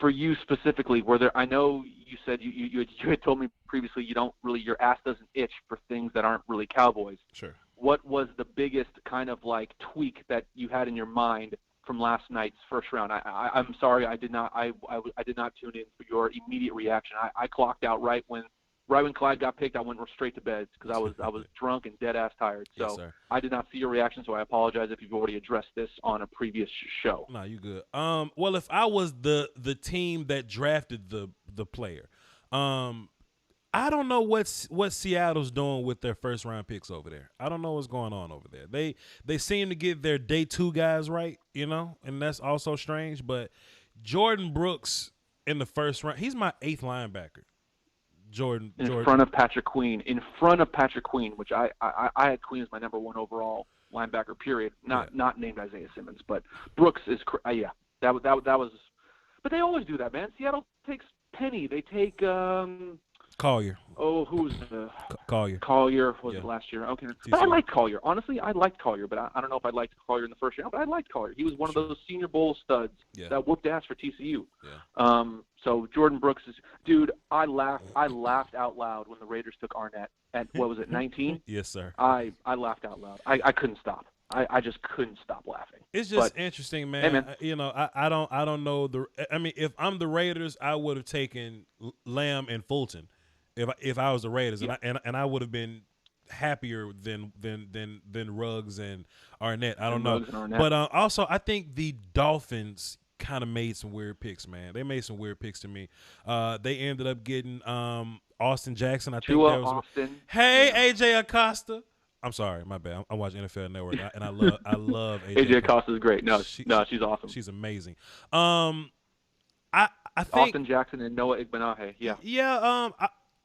For you specifically, were there? I know you said you had told me previously you don't really, your ass doesn't itch for things that aren't really Cowboys. Sure. What was the biggest kind of like tweak that you had in your mind from last night's first round? I'm sorry, I did not tune in for your immediate reaction. I clocked out right when Clyde got picked. I went straight to bed because I was drunk and dead ass tired. So Yes, I did not see your reaction. So I apologize if you've already addressed this on a previous show. No, you good. Well, if I was the team that drafted the player, I don't know what Seattle's doing with their first round picks over there. I don't know what's going on over there. They seem to get their day 2 guys right, and that's also strange. But Jordan Brooks in the first round, he's my 8th linebacker. Jordan in front of Patrick Queen, which I had Queen as my number 1 overall linebacker. Period. Not named Isaiah Simmons, but Brooks is that was. But they always do that, man. Seattle takes Penny. They take Collier. Oh, who's Collier? Collier was it last year? Okay, but I liked Collier. Honestly, I liked Collier, but I don't know if I liked Collier in the first round. But I liked Collier. He was one of those Senior Bowl studs that whooped ass for TCU. Yeah. So Jordan Brooks is, dude. I laughed out loud when the Raiders took Arnett at what was it, 19? Yes, sir. I laughed out loud. I couldn't stop. I just couldn't stop laughing. It's just interesting, man. Hey, man. I don't know I mean, if I'm the Raiders, I would have taken Lamb and Fulton. If I was the Raiders, and I would have been happier than Ruggs and Arnett. I don't know, but also I think the Dolphins kind of made some weird picks, man. They made some weird picks to me. They ended up getting Austin Jackson. I think that was Austin. Hey, AJ Acosta. I'm sorry, my bad. I'm watching NFL Network, and I love AJ Acosta is great. She's awesome. She's amazing. I think Austin Jackson and Noah Igbinohe. Yeah.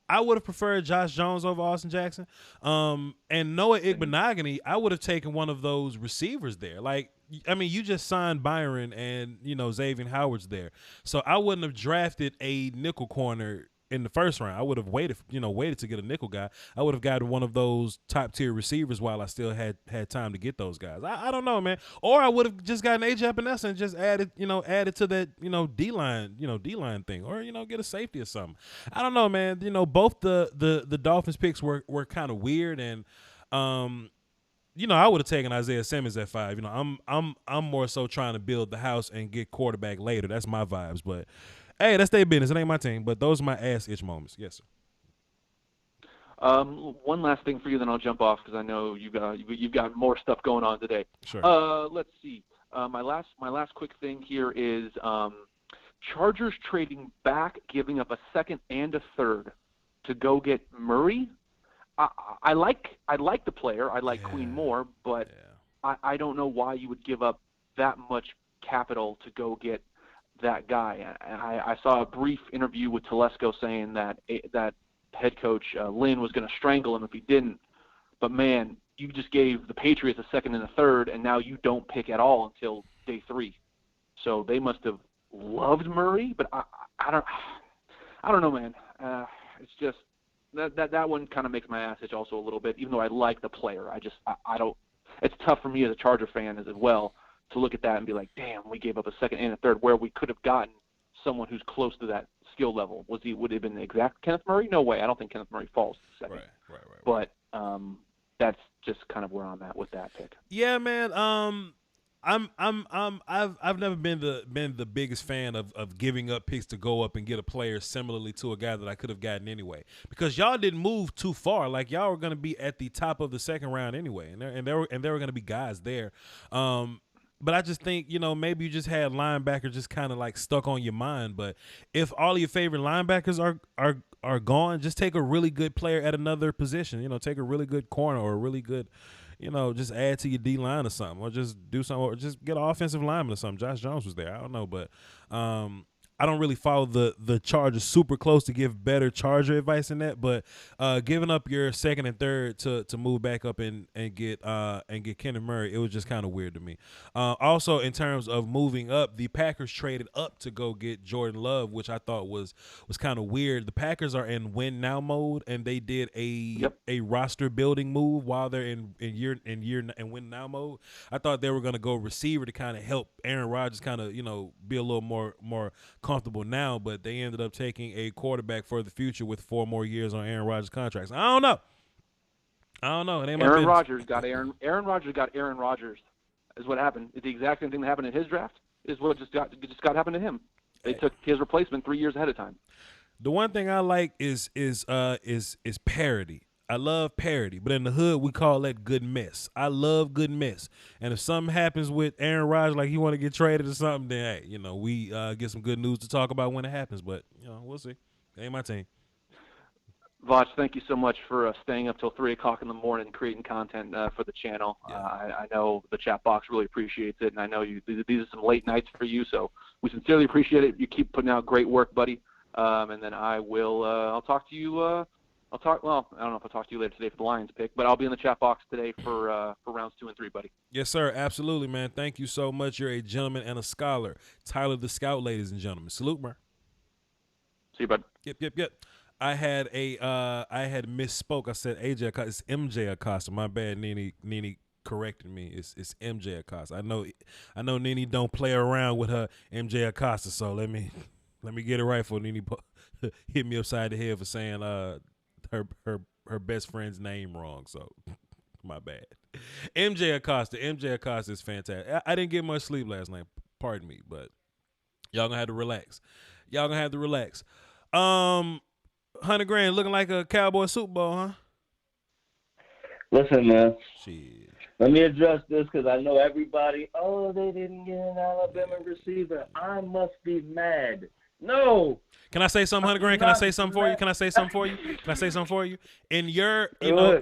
I would have preferred Josh Jones over Austin Jackson. And Noah Igbinoghene, I would have taken one of those receivers there. Like, I mean, you just signed Byron and, Xavier Howard's there. So I wouldn't have drafted a nickel corner in the first round. I would have waited to get a nickel guy. I would have gotten one of those top tier receivers while I still had time to get those guys. I don't know, man. Or I would have just gotten AJ Epinesa and just added to that, D-line thing, or, get a safety or something. I don't know, man. Both the Dolphins picks were kind of weird, and I would have taken Isaiah Simmons at 5. I'm more so trying to build the house and get quarterback later. That's my vibes, but hey, that's their business. It ain't my team, but those are my ass itch moments. Yes, sir. One last thing for you, then I'll jump off because I know you've got more stuff going on today. Sure. Let's see. My last quick thing here is Chargers trading back, giving up a second and a third to go get Murray. I like the player. I like Queen more, but I don't know why you would give up that much capital to go get that guy. I saw a brief interview with Telesco saying that head coach Lynn was going to strangle him if he didn't. But man, you just gave the Patriots a second and a third, and now you don't pick at all until day 3. So they must have loved Murray, but I don't know, man. It's just that one kind of makes my ass itch also a little bit, even though I like the player. I don't. It's tough for me as a Charger fan as well to look at that and be like, damn, we gave up a second and a third where we could have gotten someone who's close to that skill level. Would he have been the exact Kenneth Murray? No way. I don't think Kenneth Murray falls to second. Right. But that's just kind of where I'm at with that pick. Yeah, man. I've never been the biggest fan of giving up picks to go up and get a player similarly to a guy that I could have gotten anyway, because y'all didn't move too far. Like, y'all were going to be at the top of the second round anyway, and there were going to be guys there. But I just think, maybe you just had linebackers just kind of like stuck on your mind. But if all of your favorite linebackers are gone, just take a really good player at another position. Take a really good corner or a really good, just add to your D-line or something, or just do something, or just get an offensive lineman or something. Josh Jones was there. I don't know, but I I don't really follow the Chargers super close to give better Charger advice than that, but giving up your second and third to move back up and get Kenneth Murray, it was just kind of weird to me. Also, in terms of moving up, the Packers traded up to go get Jordan Love, which I thought was kind of weird. The Packers are in win now mode, and they did a roster building move while they're in win now mode. I thought they were going to go receiver to kind of help Aaron Rodgers kind of be a little more comfortable now, but they ended up taking a quarterback for the future with 4 more years on Aaron Rodgers contracts. I don't know. It ain't my Aaron business. Rodgers got Aaron Rodgers is what happened. It's the exact same thing that happened in his draft is what just got happened to him. They took his replacement 3 years ahead of time. The one thing I like is parody. I love parody, but in the hood we call that good mess. I love good mess. And if something happens with Aaron Rodgers, like he want to get traded or something, then hey, we get some good news to talk about when it happens. But we'll see. It ain't my team. Voch, thank you so much for staying up till 3 o'clock in the morning creating content for the channel. Yeah. I know the chat box really appreciates it, and I know these are some late nights for you, so we sincerely appreciate it. You keep putting out great work, buddy. And then I will. I'll talk to you. Well, I don't know if I'll talk to you later today for the Lions pick, but I'll be in the chat box today for rounds 2 and 3, buddy. Yes, sir. Absolutely, man. Thank you so much. You're a gentleman and a scholar. Tyler the Scout, ladies and gentlemen. Salute, man. See you, bud. Yep. I had misspoke. I said AJ Acosta. It's MJ Acosta. My bad. Nene corrected me. It's MJ Acosta. I know Nene don't play around with her MJ Acosta. So let me get it right for Nene hit me upside the head for saying her best friend's name wrong. So my bad. MJ Acosta is fantastic. I didn't get much sleep last night. Pardon me, but y'all gonna have to relax. 100 grand looking like a Cowboy Super Bowl, huh? Listen, man. Shit. Let me address this because I know everybody, they didn't get an Alabama receiver. I must be mad. No. Can I say something, 100 grand? Can I say something for you? In your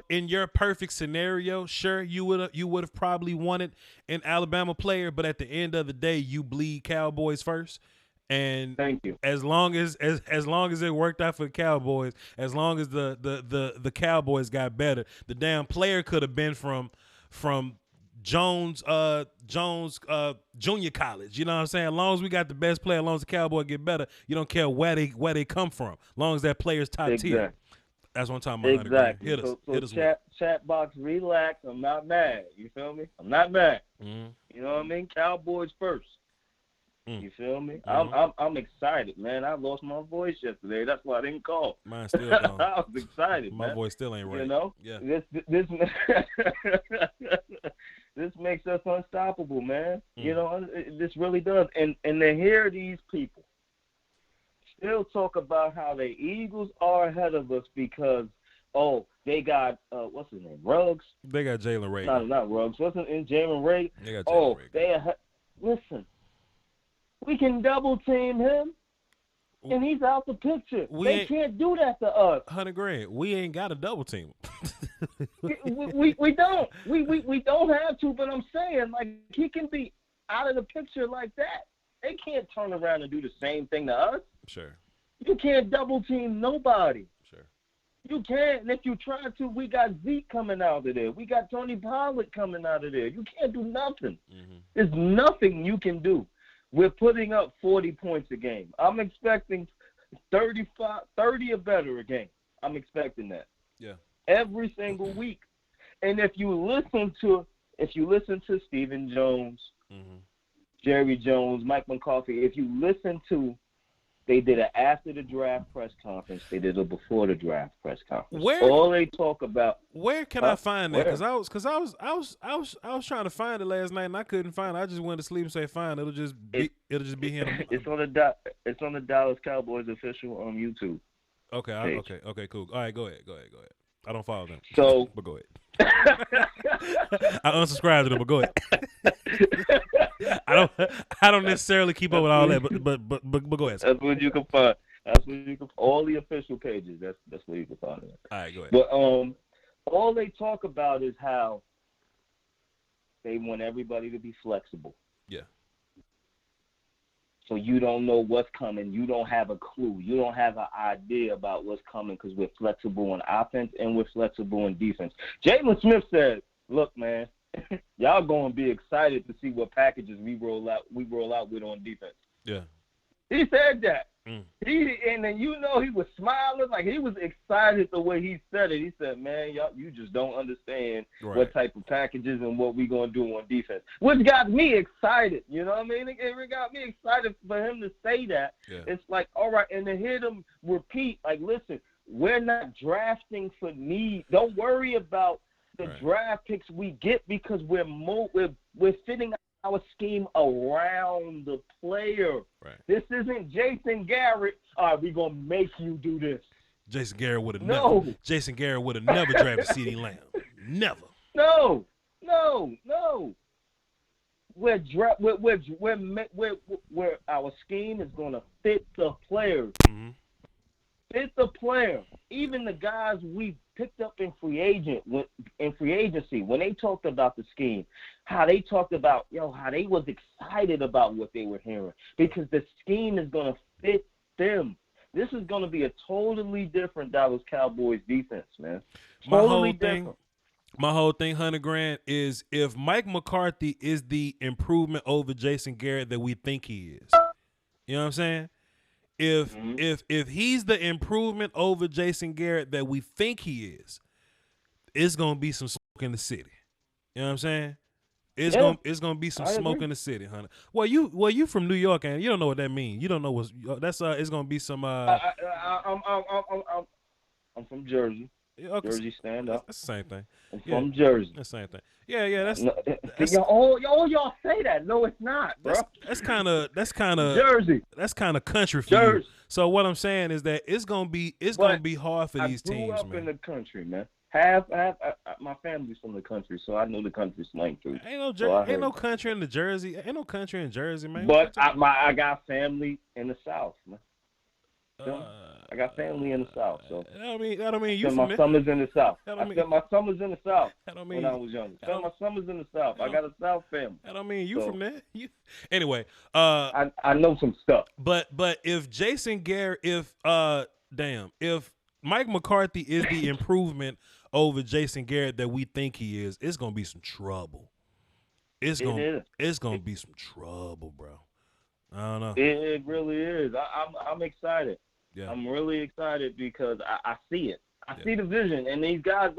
in your perfect scenario, sure, you would have probably wanted an Alabama player, but at the end of the day, you bleed Cowboys first. And thank you. As long as it worked out for the Cowboys, as long as the Cowboys got better, the damn player could have been from Jones Junior College. You know what I'm saying? As long as we got the best player, as long as the Cowboys get better, you don't care where they come from. As long as that player's top tier. That's what I'm talking about. Exactly. Hit us. Chat box, relax. I'm not mad. You feel me? I'm not mad. Mm-hmm. You know what I mean? Cowboys first. You feel me? Mm-hmm. I'm excited, man. I lost my voice yesterday. That's why I didn't call. Mine still gone. I was excited. My man. voice still ain't right. You know? Yeah. This makes us unstoppable, man. Mm. You know, this really does. And to hear these people still talk about how the Eagles are ahead of us because they got what's his name? Ruggs. They got Jalen Reagor. Not Ruggs. Wasn't in Jalen Reagor? They got Jalen Reagor. Listen. We can double team him, and he's out the picture. They can't do that to us. 100 grand. We ain't got a double team. we don't. We don't have to. But I'm saying, like, he can be out of the picture like that. They can't turn around and do the same thing to us. Sure. You can't double team nobody. Sure. You can't. And if you try to, we got Zeke coming out of there. We got Tony Pollard coming out of there. You can't do nothing. Mm-hmm. There's nothing you can do. We're putting up 40 points a game. I'm expecting 30 or better a game. I'm expecting that. Yeah. Every single week. And if you listen to Stephen Jones, mm-hmm. Jerry Jones, Mike McCarthy, if you listen to, they did an after the draft press conference. They did a before the draft press conference. All they talk about. Where can I find that? Because I was trying to find it last night and I couldn't find it. I just went to sleep and say, fine, it'll just be here. It's on the Dallas Cowboys official on YouTube. Okay, cool. All right, go ahead. I don't follow them. So, but go ahead. I unsubscribed to them, but go ahead. I don't necessarily keep up with all that, but go ahead. That's what you can find. All the official pages. That's where you can find it. All right, go ahead. But all they talk about is how they want everybody to be flexible. Yeah. So you don't know what's coming. You don't have a clue. You don't have an idea about what's coming because we're flexible on offense and we're flexible on defense. Jalen Smith said, look, man, y'all going to be excited to see what packages we roll out with on defense. Yeah. He said that. Mm. And then he was smiling, like he was excited the way he said it. He said, "Man, y'all, you just don't understand what type of packages and what we gonna do on defense," which got me excited. You know what I mean? It got me excited for him to say that. Yeah. It's like, all right, and to hear them repeat, like, listen, we're not drafting for need. Don't worry about the draft picks we get because we're fitting our scheme around the player. Right. This isn't Jason Garrett. All right, we're gonna make you do this. Jason Garrett would have never drafted CeeDee Lamb. Never. No. Where our scheme is gonna fit the players. Mm-hmm. Fit the player. Even the guys we picked up in free agency, when they talked about the scheme, how they talked about, how they was excited about what they were hearing because the scheme is going to fit them. This is going to be a totally different Dallas Cowboys defense, man. Totally different. My whole thing, $100,000, is if Mike McCarthy is the improvement over Jason Garrett that we think he is. You know what I'm saying? If he's the improvement over Jason Garrett that we think he is, it's gonna be some smoke in the city. You know what I'm saying? It's gonna be some smoke in the city, honey. Well, you from New York and you don't know what that means. You don't know that's. It's gonna be some. I'm from Jersey. Okay. Jersey, stand up. That's the same thing. I'm from Jersey. That's the same thing. Yeah. That's y'all say that. No, it's not, bro. That's kind of Jersey. That's kind of country for you. So what I'm saying is that it's gonna be hard for these teams, man. I grew up in the country, man. Half my family's from the country, so I know the country slang too. Ain't no country in the Jersey. Ain't no country in Jersey, man. But I got family in the South, man. I got family in the South, so that don't mean you. My summers in the South. I spent my summers in the South when I was younger. Spent my summers in the South. I got a South family. I don't mean you from there. Anyway, I know some stuff. But if Jason Garrett, if Mike McCarthy is the improvement over Jason Garrett that we think he is, it's gonna be some trouble. It's gonna be some trouble, bro. I don't know. It really is. I'm excited. Yeah. I'm really excited because I see it. I see the vision, and these guys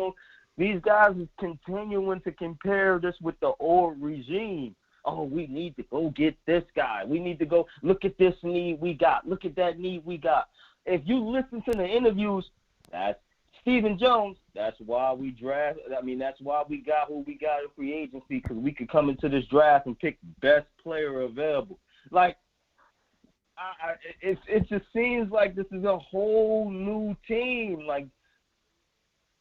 is continuing to compare this with the old regime. Oh, we need to go get this guy. We need to go look at this need we got. Look at that need we got. If you listen to the interviews, that's Stephen Jones. That's why we draft. That's why we got who we got in free agency because we could come into this draft and pick best player available. Like, it just seems like this is a whole new team. Like,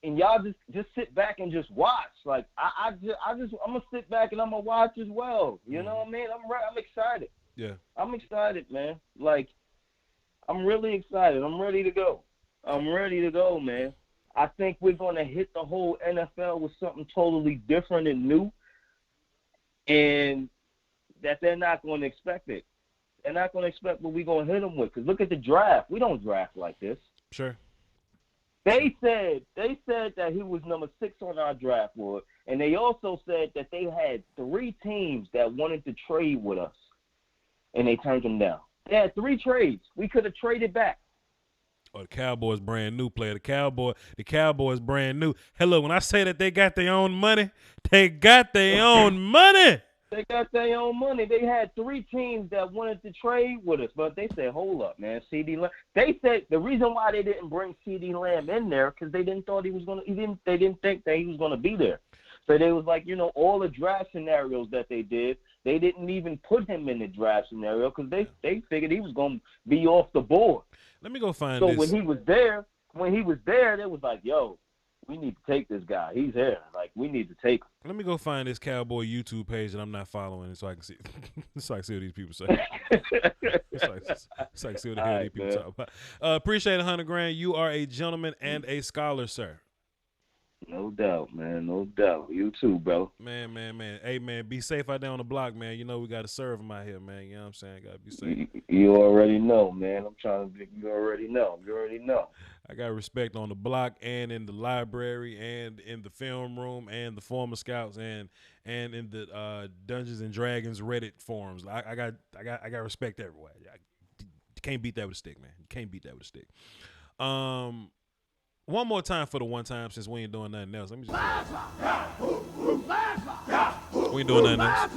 and y'all just sit back and just watch. Like, I'm gonna sit back and I'm gonna watch as well. You know what I mean? I'm excited. Yeah. I'm excited, man. Like, I'm really excited. I'm ready to go. Man. I think we're gonna hit the whole NFL with something totally different and new, and that they're not going to expect it. They're not going to expect what we're going to hit them with. Because look at the draft. We don't draft like this. Sure. They said that he was number 6 on our draft board, and they also said that they had 3 teams that wanted to trade with us, and they turned them down. They had 3 trades. We could have traded back. Oh, the Cowboys brand new player. The Cowboys brand new. Hello, when I say that they got their own money, they got their own money. They got their own money. They had 3 teams that wanted to trade with us, but they said, "Hold up, man, CeeDee Lamb." They said the reason why they didn't bring CeeDee Lamb in there because they didn't think that he was gonna be there. So they was like, all the draft scenarios that they did, they didn't even put him in the draft scenario because they figured he was gonna be off the board. Let me go find this. So when he was there, they was like, "Yo, we need to take this guy. He's here. Like, we need to take him." Let me go find this Cowboy YouTube page that I'm not following so I can see so I can see what these people say. so I can see what the hell these people talk about. Appreciate $100,000. You are a gentleman and a scholar, sir. No doubt, man. No doubt. You too, bro. Man. Hey, man, be safe out there on the block, man. You know we got to serve them out here, man. You know what I'm saying? Got to be safe. You already know, man. I'm trying to. You already know. You already know. I got respect on the block and in the library and in the film room and the former scouts and in the Dungeons and Dragons Reddit forums. I got respect everywhere. You can't beat that with a stick, man. You can't beat that with a stick. One more time for the one time since we ain't doing nothing else. Let me just. We ain't doing nothing else.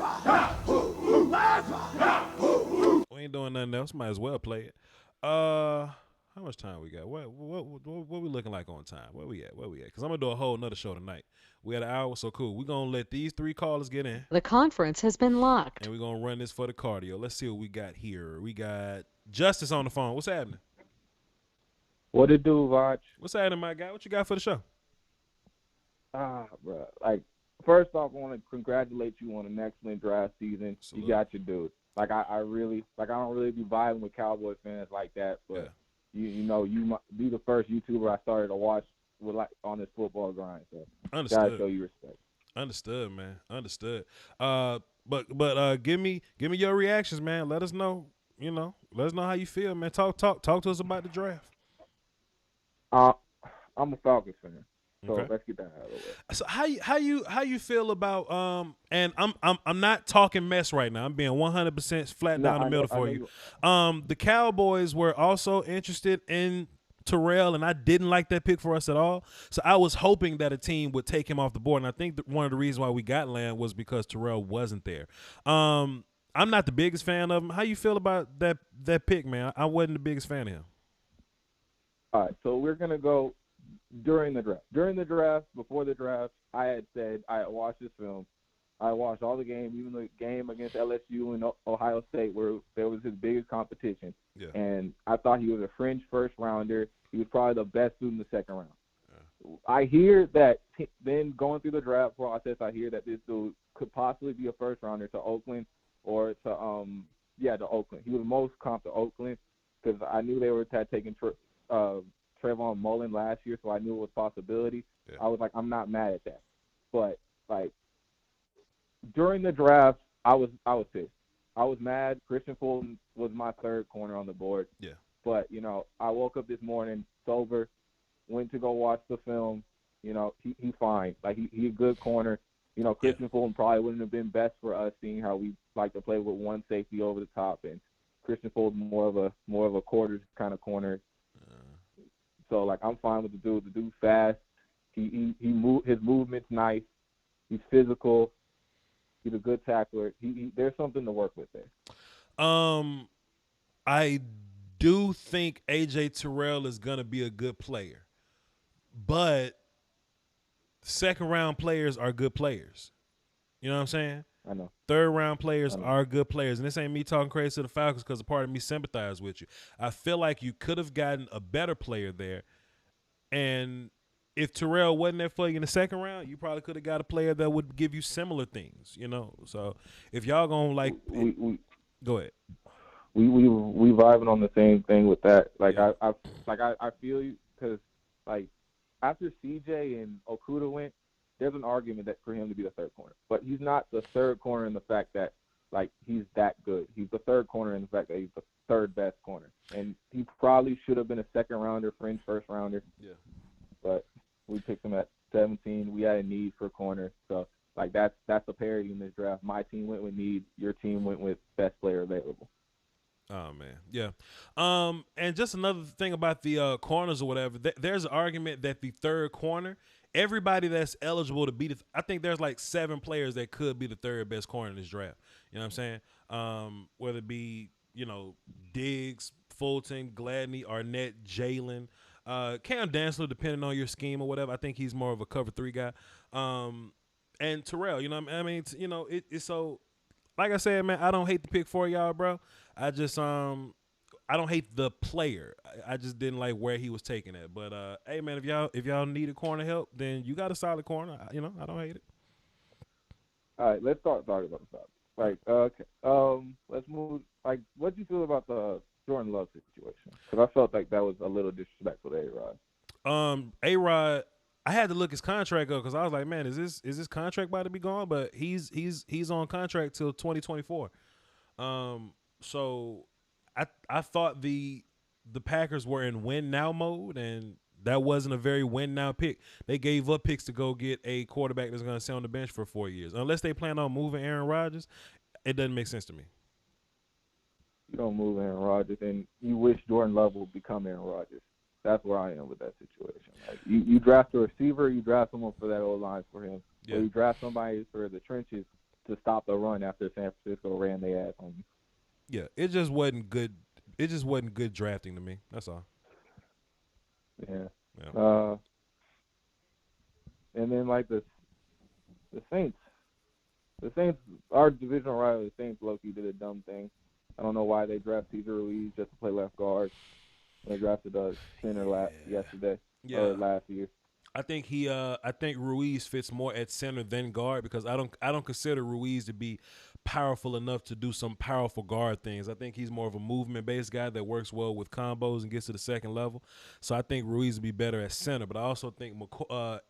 We ain't doing nothing else. Might as well play it. How much time we got? What we looking like on time? Where we at? Because I'm gonna do a whole nother show tonight. We had an hour, so cool. We're gonna let these 3 callers get in. The conference has been locked. And we're gonna run this for the cardio. Let's see what we got here. We got Justice on the phone. What's happening? What it do, Voch? What's happening, my guy? What you got for the show? Bro. Like, first off, I want to congratulate you on an excellent draft season. Salute. You got your dude. Like, I don't really be vibing with Cowboys fans like that, but you know, you might be the first YouTuber I started to watch with on this football grind. So, understood. Gotta show you respect. Understood, man. Understood. But give me your reactions, man. Let us know. You know, let us know how you feel, man. Talk to us about the draft. I'm a Falcons fan, so Okay. let's get that out of the way. So how you feel about and I'm not talking mess right now. I'm being 100% flat down the middle for you. The Cowboys were also interested in Terrell, and I didn't like that pick for us at all. So I was hoping that a team would take him off the board, and I think that one of the reasons why we got Lamb was because Terrell wasn't there. I'm not the biggest fan of him. How you feel about that pick, man? I wasn't the biggest fan of him. All right, so we're gonna go during the draft. During the draft, before the draft, I had said I had watched this film. I watched all the games, even the game against LSU and Ohio State, where there was his biggest competition. Yeah. And I thought he was a fringe first rounder. He was probably the best suit in the second round. Yeah. I hear that then going through the draft process, I hear that this dude could possibly be a first rounder to Oakland or to Oakland. He was most comp to Oakland because I knew they were taking Trayvon Mullen last year, so I knew it was a possibility. Yeah. I was like, I'm not mad at that. But like during the draft, I was pissed. I was mad. Christian Fulton was my third corner on the board. Yeah. But, you know, I woke up this morning sober, went to go watch the film. You know, he's fine. Like he's a good corner. You know, Christian Fulton probably wouldn't have been best for us, seeing how we like to play with one safety over the top, and Christian Fulton more of a quarters kind of corner. So, like, I'm fine with the dude. The dude's fast. His movement's nice. He's physical. He's a good tackler. There's something to work with there. I do think A.J. Terrell is going to be a good player. But second-round players are good players. You know what I'm saying? I know. Third-round players are good players. And this ain't me talking crazy to the Falcons because a part of me sympathize with you. I feel like you could have gotten a better player there. And if Terrell wasn't there for you in the second round, you probably could have got a player that would give you similar things, you know. So if y'all going to, go ahead. We vibing on the same thing with that. Like, yeah. I feel you because, like, after CJ and Okudah went, there's an argument that for him to be the third corner. But he's not the third corner in the fact that, like, he's that good. He's the third corner in the fact that he's the third best corner. And he probably should have been a second rounder, fringe first rounder. Yeah. But we picked him at 17. We had a need for corner. So, like, that's a parity in this draft. My team went with need. Your team went with best player available. Oh, man. Yeah. And just another thing about the corners or whatever, there's an argument that the third corner, everybody that's eligible to be I think there's like 7 players that could be the third best corner in this draft. You know what I'm saying? Whether it be, you know, Diggs, Fulton, Gladney, Arnett, Jalen, Cam Dantzler, depending on your scheme or whatever. I think he's more of a cover 3 guy. And Terrell, you know what I mean? You know, it's so, like I said, man, I don't hate the pick for y'all, bro. I just I don't hate the player. I just didn't like where he was taking it. But hey, man, if y'all need a corner help, then you got a solid corner. You know, I don't hate it. All right, let's start talking about the Falcons. Like, okay, let's move. Like, what do you feel about the Jordan Love situation? Because I felt like that was a little disrespectful to A-Rod. A-Rod, I had to look his contract up because I was like, man, is this contract about to be gone? But he's on contract till 2024. So I thought the Packers were in win now mode, and that wasn't a very win now pick. They gave up picks to go get a quarterback that's going to sit on the bench for 4 years. Unless they plan on moving Aaron Rodgers, it doesn't make sense to me. You don't move Aaron Rodgers, and you wish Jordan Love would become Aaron Rodgers. That's where I am with that situation. Like, you draft a receiver, you draft someone for that old line for him. Yeah. Or you draft somebody for the trenches to stop the run after San Francisco ran their ass on you. Yeah, it just wasn't good. It just wasn't good drafting to me. That's all. Yeah. Yeah. And then like the Saints. The Saints, our divisional rival, the Saints, low-key did a dumb thing. I don't know why they drafted Cesar Ruiz just to play left guard. They drafted a center yesterday or last year. I think I think Ruiz fits more at center than guard because I don't consider Ruiz to be powerful enough to do some powerful guard things. I think he's more of a movement-based guy that works well with combos and gets to the second level. So I think Ruiz would be better at center, but I also think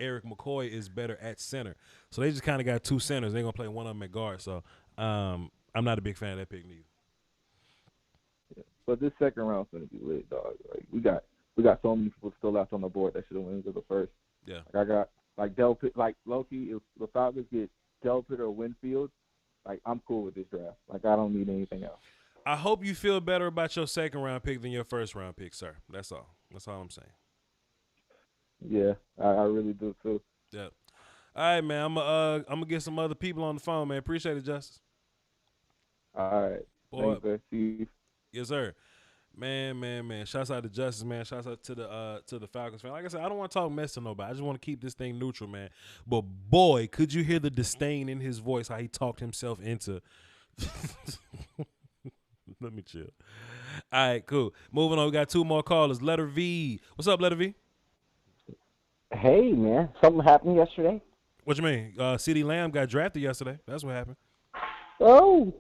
Eric McCoy is better at center. So they just kind of got two centers. They're going to play one of them at guard. So I'm not a big fan of that pick neither. But this second round's gonna be lit, dog. Like we got so many people still left on the board that should have went into the first. Yeah. Like I got like Delpit, like low-key, if the Falcons get Delpit or Winfield, like I'm cool with this draft. Like I don't need anything else. I hope you feel better about your second round pick than your first round pick, sir. That's all. That's all I'm saying. Yeah, I really do too. Yeah. All right, man. I'm gonna get some other people on the phone, man. Appreciate it, Justice. All right. Boy. Thanks, man. See you. Yes, sir. Man. Shouts out to Justice, man. Shouts out to the Falcons fan. Like I said, I don't want to talk mess to nobody. I just want to keep this thing neutral, man. But boy, could you hear the disdain in his voice, how he talked himself into Let me chill. All right, cool. Moving on, we got two more callers. Letter V. What's up, Letter V? Hey, man. Something happened yesterday? What you mean? CeeDee Lamb got drafted yesterday. That's what happened. Oh,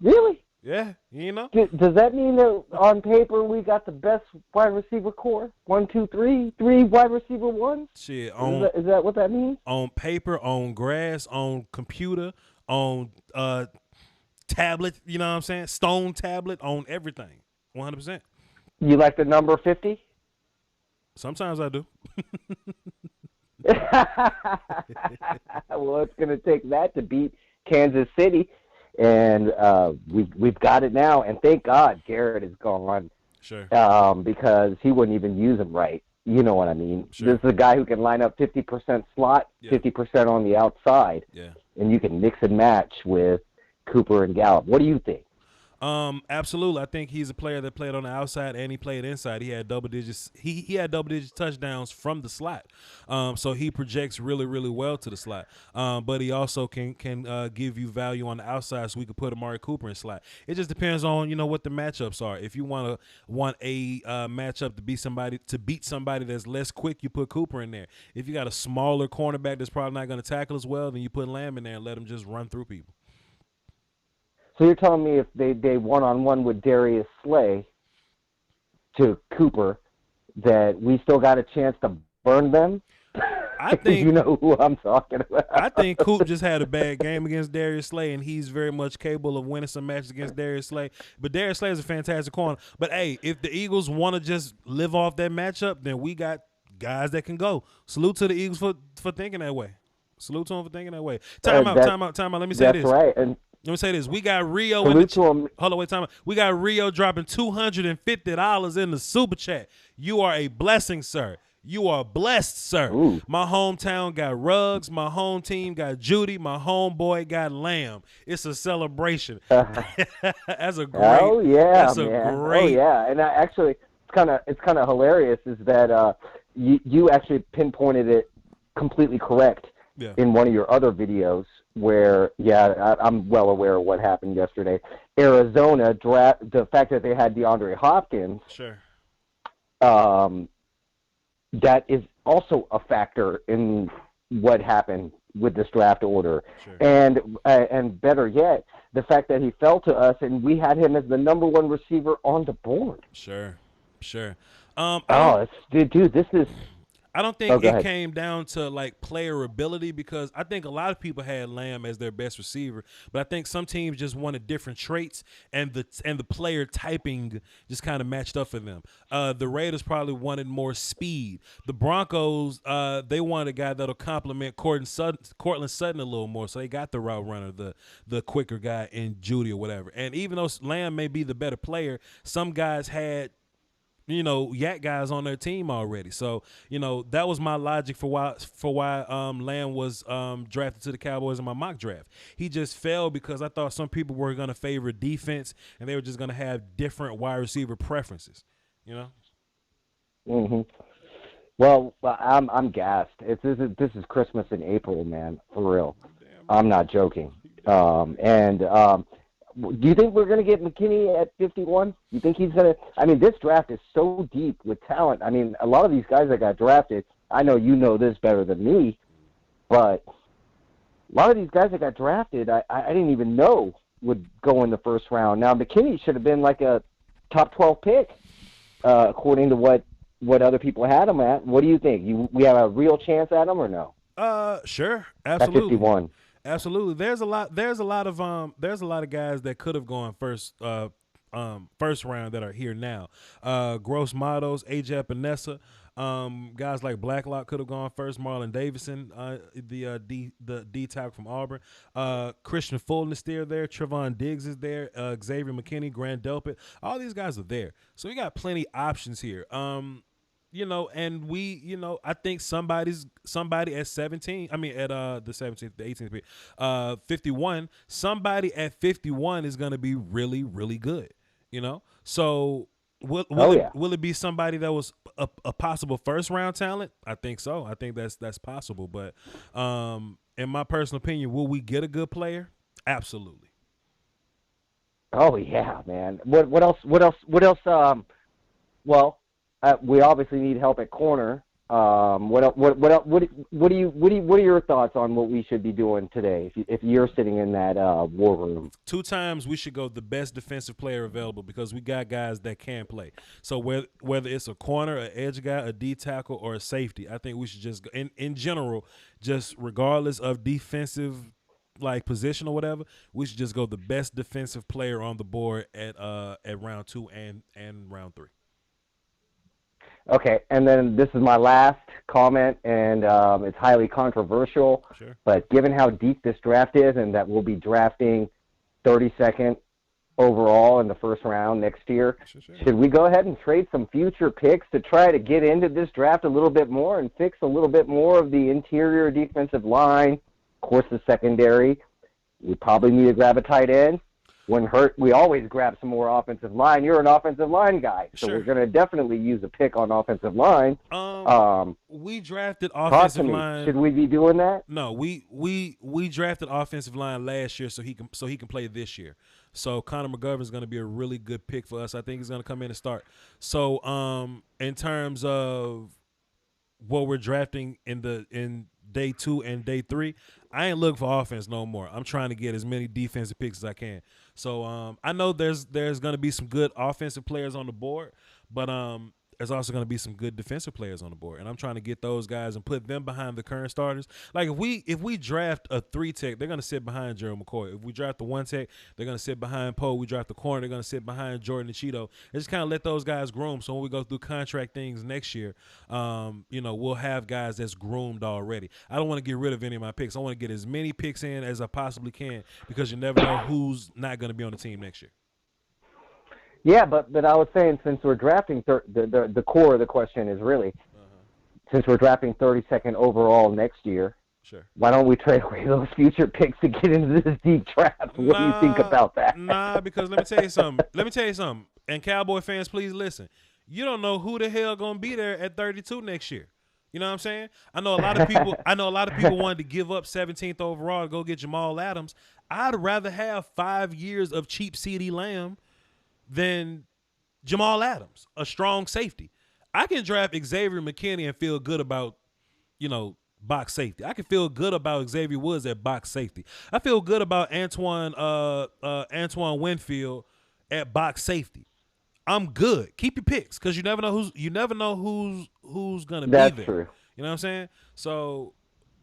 really? Yeah, you know. Does that mean that on paper we got the best wide receiver core? 1, 2, 3, 3 wide receiver ones? Shit. Is that what that means? On paper, on grass, on computer, on tablet, you know what I'm saying? Stone tablet, on everything. 100%. You like the number 50? Sometimes I do. Well, it's going to take that to beat Kansas City. And we've got it now, and thank God Garrett is gone. Sure. Because he wouldn't even use them right. You know what I mean? Sure. This is a guy who can line up 50% slot, 50% on the outside. Yeah. And you can mix and match with Cooper and Gallup. What do you think? Absolutely. I think he's a player that played on the outside and he played inside. He had double digits. He had double digit touchdowns from the slot. So he projects really, really well to the slot. But he also can give you value on the outside, so we could put Amari Cooper in slot. It just depends on what the matchups are. If you want a matchup to beat somebody that's less quick, you put Cooper in there. If you got a smaller cornerback that's probably not going to tackle as well, then you put Lamb in there and let him just run through people. So you're telling me if they one-on-one with Darius Slay to Cooper, that we still got a chance to burn them? I think you know who I'm talking about. I think Coop just had a bad game against Darius Slay, and he's very much capable of winning some matches against Darius Slay. But Darius Slay is a fantastic corner. But, hey, if the Eagles want to just live off that matchup, then we got guys that can go. Salute to the Eagles for thinking that way. Salute to them for thinking that way. Time out. Let me say this. That's right. And let me say this. We got Rio hold on, wait, time out. We got Rio dropping $250 in the super chat. You are a blessing, sir. You are blessed, sir. Ooh. My hometown got Ruggs. My home team got Judy. My homeboy got Lamb. It's a celebration. That's a great. Oh yeah, that's man. a great. Oh yeah, and actually, it's kind of hilarious is that you actually pinpointed it completely correct in one of your other videos. Where I'm well aware of what happened yesterday. Arizona the fact that they had DeAndre Hopkins. Sure. That is also a factor in what happened with this draft order. Sure. And better yet, the fact that he fell to us and we had him as the number one receiver on the board. Sure. Dude, this is. I don't think it came down to like player ability, because I think a lot of people had Lamb as their best receiver, but I think some teams just wanted different traits, and the player typing just kind of matched up for them. The Raiders probably wanted more speed. The Broncos, they wanted a guy that'll complement Cortland Sutton a little more, so they got the route runner, the quicker guy in Judy or whatever. And even though Lamb may be the better player, some guys had yak guys on their team already. So, that was my logic for why Lamb was drafted to the Cowboys in my mock draft. He just fell because I thought some people were going to favor defense and they were just going to have different wide receiver preferences, Mhm. Well, I'm gassed. This is Christmas in April, man, for real. I'm not joking. Do you think we're going to get McKinney at 51? You think he's going to – I mean, this draft is so deep with talent. I mean, a lot of these guys that got drafted, I know you know this better than me, but a lot of these guys that got drafted, I didn't even know would go in the first round. Now, McKinney should have been like a top 12 pick, according to what other people had him at. What do you think? We have a real chance at him or no? Sure, absolutely. At 51. Absolutely. There's a lot of guys that could have gone first round that are here now. Gross Matos, AJ Epinesa, guys like Blacklock could have gone first. Marlon Davidson, the D tackle from Auburn. Christian Fulton is still there. Trevon Diggs is there. Xavier McKinney, Grant Delpit. All these guys are there. So we got plenty options here. And we, I think somebody at 17, I mean, at the 17th, the 18th pick, 51, somebody at 51 is going to be really, really good, So will it be somebody that was a possible first round talent? I think so. I think that's possible. But in my personal opinion, will we get a good player? Absolutely. Oh yeah, man. What else? Well, we obviously need help at corner. What are your thoughts on what we should be doing today? If you're sitting in that war room, 2 times we should go the best defensive player available, because we got guys that can play. So whether it's a corner, an edge guy, a D tackle, or a safety, I think we should just go in general, just regardless of defensive like position or whatever, we should just go the best defensive player on the board at round 2 and round 3. Okay, and then this is my last comment, and it's highly controversial. Sure. But given how deep this draft is, and that we'll be drafting 32nd overall in the first round next year, should we go ahead and trade some future picks to try to get into this draft a little bit more and fix a little bit more of the interior defensive line? Of course, the secondary. We probably need to grab a tight end. When hurt, we always grab some more offensive line. You're an offensive line guy, so sure. We're going to definitely use a pick on offensive line. We drafted offensive line. Should we be doing that? No, we drafted offensive line last year so he can play this year. So Connor McGovern is going to be a really good pick for us. I think he's going to come in and start. So in terms of what we're drafting in day 2 and day 3, I ain't looking for offense no more. I'm trying to get as many defensive picks as I can. So I know there's going to be some good offensive players on the board, but there's also going to be some good defensive players on the board, and I'm trying to get those guys and put them behind the current starters. Like if we draft a 3 tech, they're going to sit behind Gerald McCoy. If we draft the 1 tech, they're going to sit behind Poe. We draft the corner, they're going to sit behind Jordan and Cheeto. Just kind of let those guys groom. So when we go through contract things next year, we'll have guys that's groomed already. I don't want to get rid of any of my picks. I want to get as many picks in as I possibly can, because you never know who's not going to be on the team next year. Yeah, but I was saying, since we're drafting, the core of the question is really, since we're drafting 32nd overall next year, sure, why don't we trade away those future picks to get into this deep draft? What do you think about that? Because let me tell you something. And Cowboy fans, please listen. You don't know who the hell gonna be there at 32 next year. You know what I'm saying? I know a lot of people wanted to give up 17th overall to go get Jamal Adams. I'd rather have 5 years of cheap CeeDee Lamb than Jamal Adams, a strong safety. I can draft Xavier McKinney and feel good about, box safety. I can feel good about Xavier Woods at box safety. I feel good about Antoine Winfield at box safety. I'm good. Keep your picks, because you never know who's gonna be there. True. You know what I'm saying? So,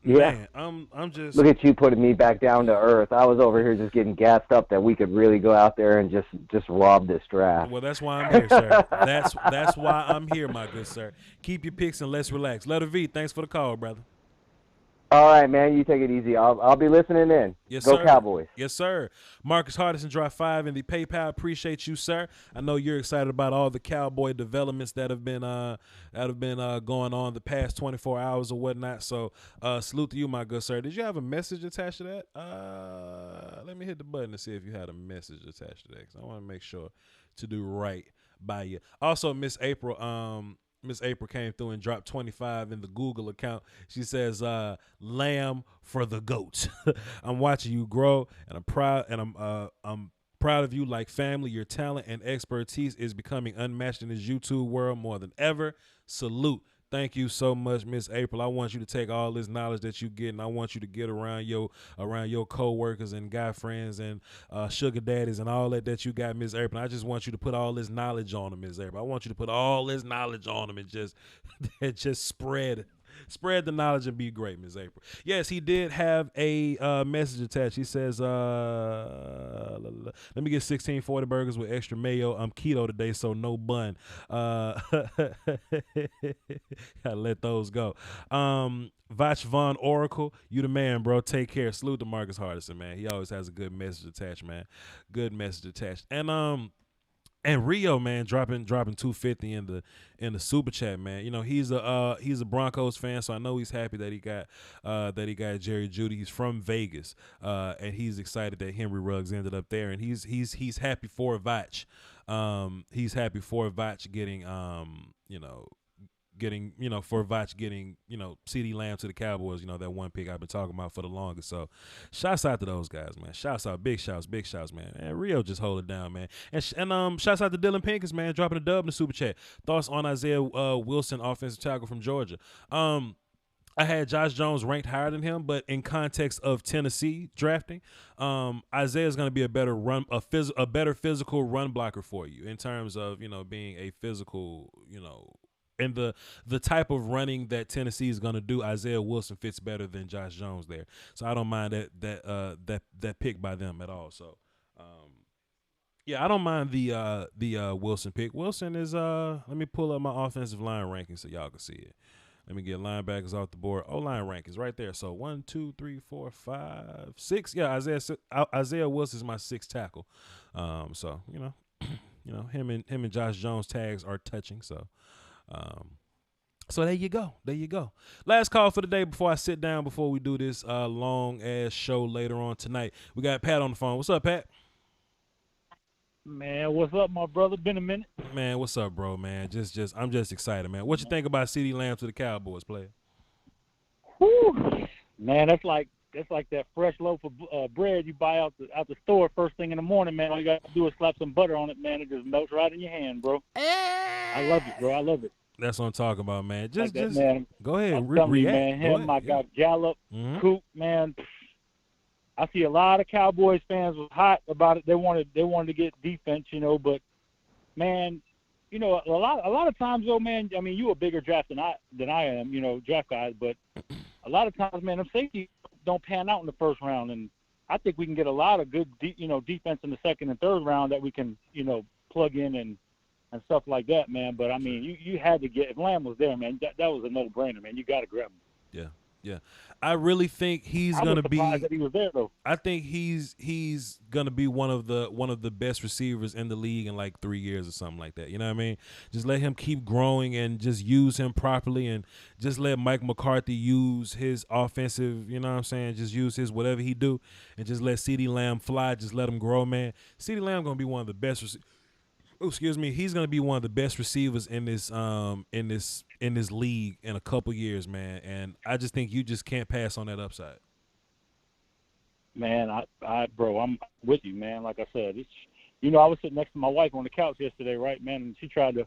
Yeah. man, I'm just Look at you putting me back down to earth. I was over here just getting gassed up that we could really go out there and just rob this draft. Well, that's why I'm here, sir. That's why I'm here, my good sir. Keep your picks and let's relax. Letter V, thanks for the call, brother. All right, man. You take it easy. I'll be listening in. Yes, Go sir. Cowboys. Yes, sir. Marcus Hardison, drop 5 in the PayPal. Appreciate you, sir. I know you're excited about all the Cowboy developments that have been going on the past 24 hours or whatnot. So, salute to you, my good sir. Did you have a message attached to that? Let me hit the button to see if you had a message attached to that, because I want to make sure to do right by you. Also, Miss April came through and dropped 25 in the Google account. She says, "Lamb for the goats." I'm watching you grow, and I'm proud of you like family. Your talent and expertise is becoming unmatched in this YouTube world more than ever. Salute. Thank you so much, Miss April. I want you to take all this knowledge that you get, and I want you to get around your co-workers and guy friends and sugar daddies and all that you got, Miss April. I just want you to put all this knowledge on them, Miss April. I want you to put all this knowledge on them and just spread the knowledge and be great, Miss April. Yes, he did have a message attached. He says, let me get 1640 burgers with extra mayo. I'm keto today, so no bun. Gotta let those go. Voch Von Oracle, you the man, bro. Take care. Salute to Marcus Hardison, man. He always has a good message attached, man. Good message attached. And Rio, man, dropping 250 in the super chat, man. You know, he's a Broncos fan, so I know he's happy that he got Jerry Jeudy. He's from Vegas, and he's excited that Henry Ruggs ended up there, and he's happy for Voch. He's happy for Voch getting CeeDee Lamb to the Cowboys, that one pick I've been talking about for the longest. So shouts out to those guys, man. Shouts out, big shouts, man. And Rio just hold it down, man. And shouts out to Dylan Pinkins, man, dropping a dub in the super chat. Thoughts on Isaiah Wilson, offensive tackle from Georgia. I had Josh Jones ranked higher than him, but in context of Tennessee drafting, Isaiah is going to be a better physical run blocker for you in terms of being a physical and the type of running that Tennessee is going to do. Isaiah Wilson fits better than Josh Jones there, so I don't mind that pick by them at all. So, I don't mind the Wilson pick. Wilson is let me pull up my offensive line rankings so y'all can see it. Let me get linebackers off the board. O-line rankings right there. So 1, 2, 3, 4, 5, 6. Yeah, Isaiah Wilson is my sixth tackle. So him and Josh Jones tags are touching. So. So there you go. Last call for the day before I sit down before we do this long ass show later on tonight. We got Pat on the phone. What's up, Pat? Man, what's up, my brother? Been a minute. Man, what's up, bro, man? I'm just excited, man. What you think about CeeDee Lamb to the Cowboys, player? Whew. Man, that's like that fresh loaf of bread you buy out the store first thing in the morning, man. All you got to do is slap some butter on it, man. It just melts right in your hand, bro. I love it, bro. I love it. That's what I'm talking about, man. Just man. Go ahead. I'm telling you, man. Him, I got Gallup, Coop, man. I see a lot of Cowboys fans was hot about it. They wanted to get defense, but man, a lot of times though, man. I mean, you a bigger draft than I am, draft guys, but a lot of times, man, them safeties don't pan out in the first round, and I think we can get a lot of good, defense in the second and third round that we can, plug in and stuff like that, man. But I mean, you had to get if Lamb was there, man. That was a no-brainer, man. You got to grab him. Yeah. I really think he's gonna be. That he was there, though. I think he's gonna be one of the best receivers in the league in like 3 years or something like that. You know what I mean? Just let him keep growing and just use him properly, and just let Mike McCarthy use his offensive. You know what I'm saying? Just use his whatever he do, and just let CeeDee Lamb fly. Just let him grow, man. CeeDee Lamb gonna be one of the best. He's gonna be one of the best receivers in this league in a couple years, man. And I just think you just can't pass on that upside. Man, bro, I'm with you, man. Like I said, I was sitting next to my wife on the couch yesterday, right, man, and she tried to,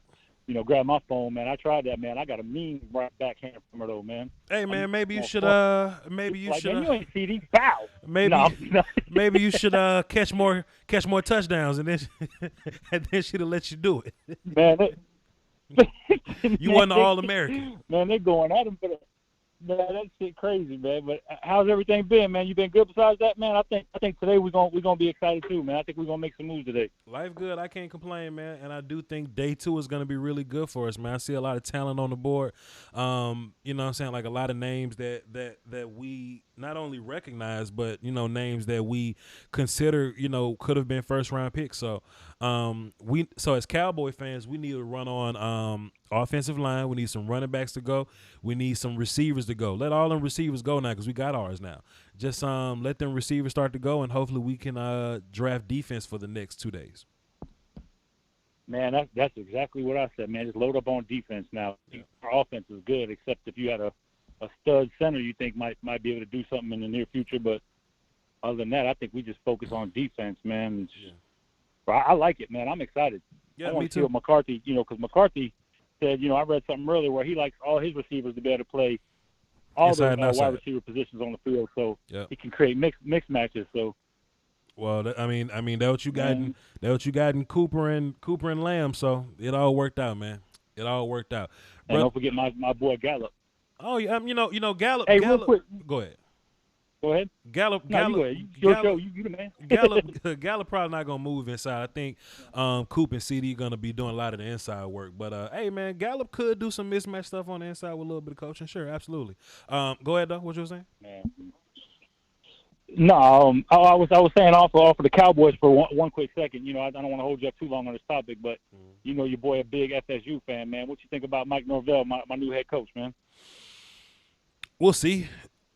grab my phone, man. I tried that, man. I got a mean right backhand from her, though, man. Hey, man, maybe you should, Man, you ain't see these foul. Maybe you should catch more touchdowns, and then she'd have let you do it. Man, you wasn't All-American. Man, they're going at him that shit crazy, man. But how's everything been, man? You been good besides that, man? I think today we're gonna be excited too, man. I think we're gonna make some moves today. Life good. I can't complain, man. And I do think day 2 is going to be really good for us, man. I see a lot of talent on the board. You know what I'm saying? Like a lot of names that we not only recognize, but, you know, names that we consider, you know, could have been first round picks. So so as Cowboy fans, we need to run on offensive line. We need some running backs to go. We need some receivers to go. Let all them receivers go now because we got ours now. Just let them receivers start to go, and hopefully we can draft defense for the next 2 days. Man, that's exactly what I said, man. Just load up on defense now. Yeah. Our offense is good, except if you had a stud center you think might be able to do something in the near future. But other than that, I think we just focus on defense, man. Yeah. I like it, man. I'm excited. Yeah, I want me to see too. what McCarthy, you know, because McCarthy said, you know, I read something earlier where he likes all his receivers to be able to play all the wide receiver positions on the field, so he can create mixed matches. So, well, I mean, that what you got in Cooper and Lamb. So it all worked out, man. It all worked out. And don't forget my boy Gallup. Oh yeah, you know Gallup. Hey, Gallup, real quick. Go ahead. Go ahead. Gallup. No, you go ahead. Your show. You the man. Gallup probably not gonna move inside. I think Coop and CeeDee gonna be doing a lot of the inside work. But hey man, Gallup could do some mismatch stuff on the inside with a little bit of coaching. Sure, absolutely. Go ahead though. What you were saying? Man. No, I was saying off of the Cowboys for one quick second. You know, I don't want to hold you up too long on this topic, but you know, your boy a big FSU fan, man. What you think about Mike Norvell, my new head coach, man? We'll see.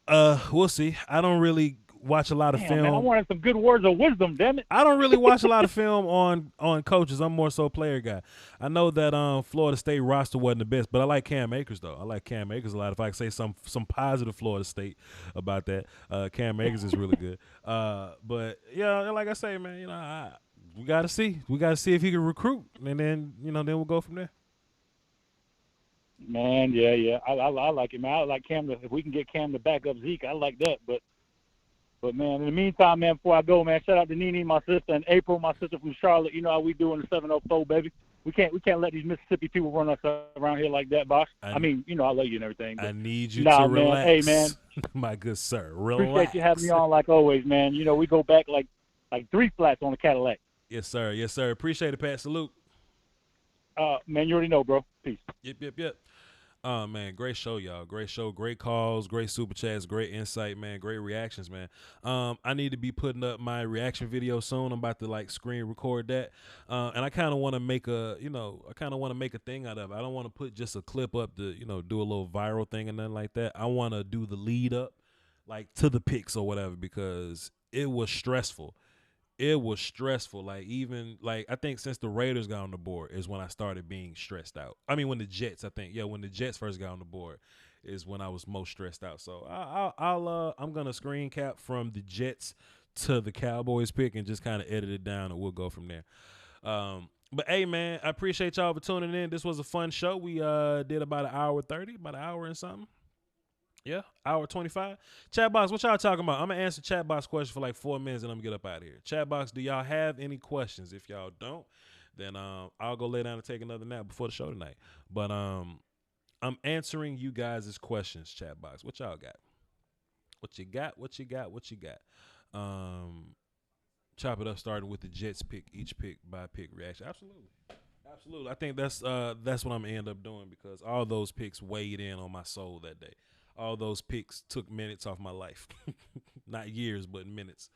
We'll see. I don't really watch a lot of film. Man, I wanted some good words of wisdom, damn it. I don't really watch a lot of film on coaches. I'm more so player guy. I know that Florida State roster wasn't the best, but I like Cam Akers though. I like Cam Akers a lot. If I could say some positive Florida State about that, Cam Akers is really good. But yeah, like I say, man, you know, we gotta see. We gotta see if he can recruit, and then then we'll go from there. Man, yeah, I like it, man. I like Cam. If we can get Cam to back up Zeke, I like that. But man, in the meantime, man, before I go, man, shout out to Nene, my sister, and April, my sister from Charlotte. You know how we do in the 704, baby. We can't let these Mississippi people run us around here like that, boss. I mean, you know, I love you and everything. I need you to relax. Hey, man, my good sir, relax. Appreciate you having me on like always, man. You know, we go back like 3 flats on the Cadillac. Yes, sir. Yes, sir. Appreciate it, Pat. Salute. Man, you already know, bro. Peace. Yep. Oh, man, great show, y'all. Great show, great calls, great super chats, great insight, man, great reactions, man. I need to be putting up my reaction video soon. I'm about to screen record that. And I kind of want to make a thing out of it. I don't want to put just a clip up to, do a little viral thing and nothing like that. I want to do the lead up to the picks or whatever, because it was stressful. It was stressful. I think since the Raiders got on the board is when I started being stressed out. I mean, when the Jets first got on the board is when I was most stressed out. So I'm gonna screen cap from the Jets to the Cowboys pick and just kind of edit it down, and we'll go from there. But hey, man, I appreciate y'all for tuning in. This was a fun show. We did about an hour 30, about an hour and something. Yeah, hour 25. Chat box, what y'all talking about? I'm going to answer chat box questions for 4 minutes and I'm going to get up out of here. Chat box, do y'all have any questions? If y'all don't, then I'll go lay down and take another nap before the show tonight. But I'm answering you guys' questions, chat box. What y'all got? What you got? Chop it up starting with the Jets pick, each pick by pick reaction. Absolutely. I think that's what I'm going to end up doing, because all those picks weighed in on my soul that day. All those picks took minutes off my life. Not years, but minutes.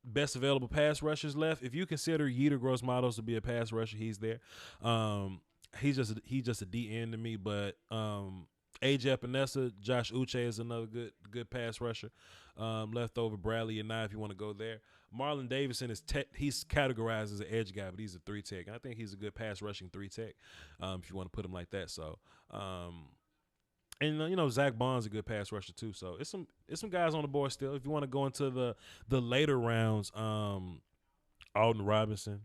Best available pass rushers left. If you consider Yetur Gross-Matos to be a pass rusher, he's there. He's just a DN to me, but AJ Epinesa, Josh Uche is another good pass rusher. Left over Bradley and if you want to go there. Marlon Davidson he's categorized as an edge guy, but he's a 3-tech. And I think he's a good pass rushing 3-tech, if you want to put him like that. So, and Zach Bond's a good pass rusher too. So it's some guys on the board still. If you want to go into the later rounds, Alden Robinson,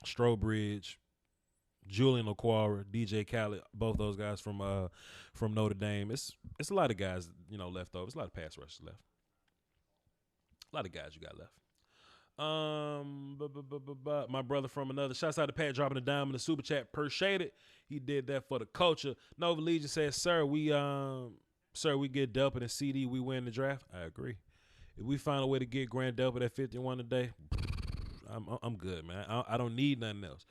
Strobridge, Julian Okwara, DJ Khaled, both those guys from Notre Dame. It's a lot of guys left over. It's a lot of pass rushers left. A lot of guys you got left. My brother from another. Shouts out to Pat dropping a dime in the super chat. Appreciate it. He did that for the culture. Nova Legion says, sir, we get Delpit and CeeDee, we win the draft. I agree. If we find a way to get Grant Delpit at 51 today, I'm good, man. I don't need nothing else.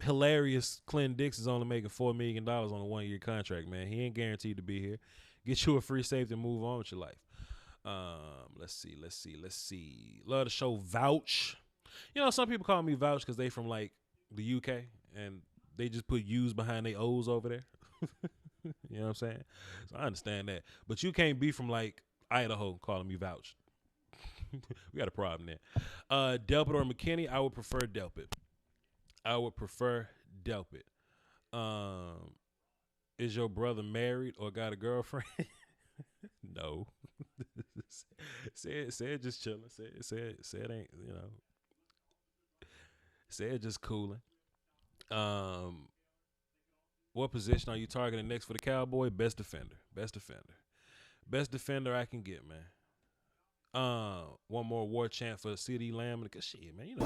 Hilarious Clint Dix is only making $4 million on a 1-year contract, man. He ain't guaranteed to be here. Get you a free safety and move on with your life. Let's see. Love the show Vouch. You know, some people call me Vouch because they from like the UK and they just put U's behind their O's over there. You know what I'm saying? So I understand that. But you can't be from like Idaho calling me Vouch. We got a problem there. Delpit or McKinney? I would prefer Delpit. Is your brother married or got a girlfriend? No. Say it just chilling. Say it ain't, you know. Say it just cooling. What position are you targeting next for the Cowboy? Best defender I can get, man. One more war chant for CeeDee Lamb. Cause shit, man, you know.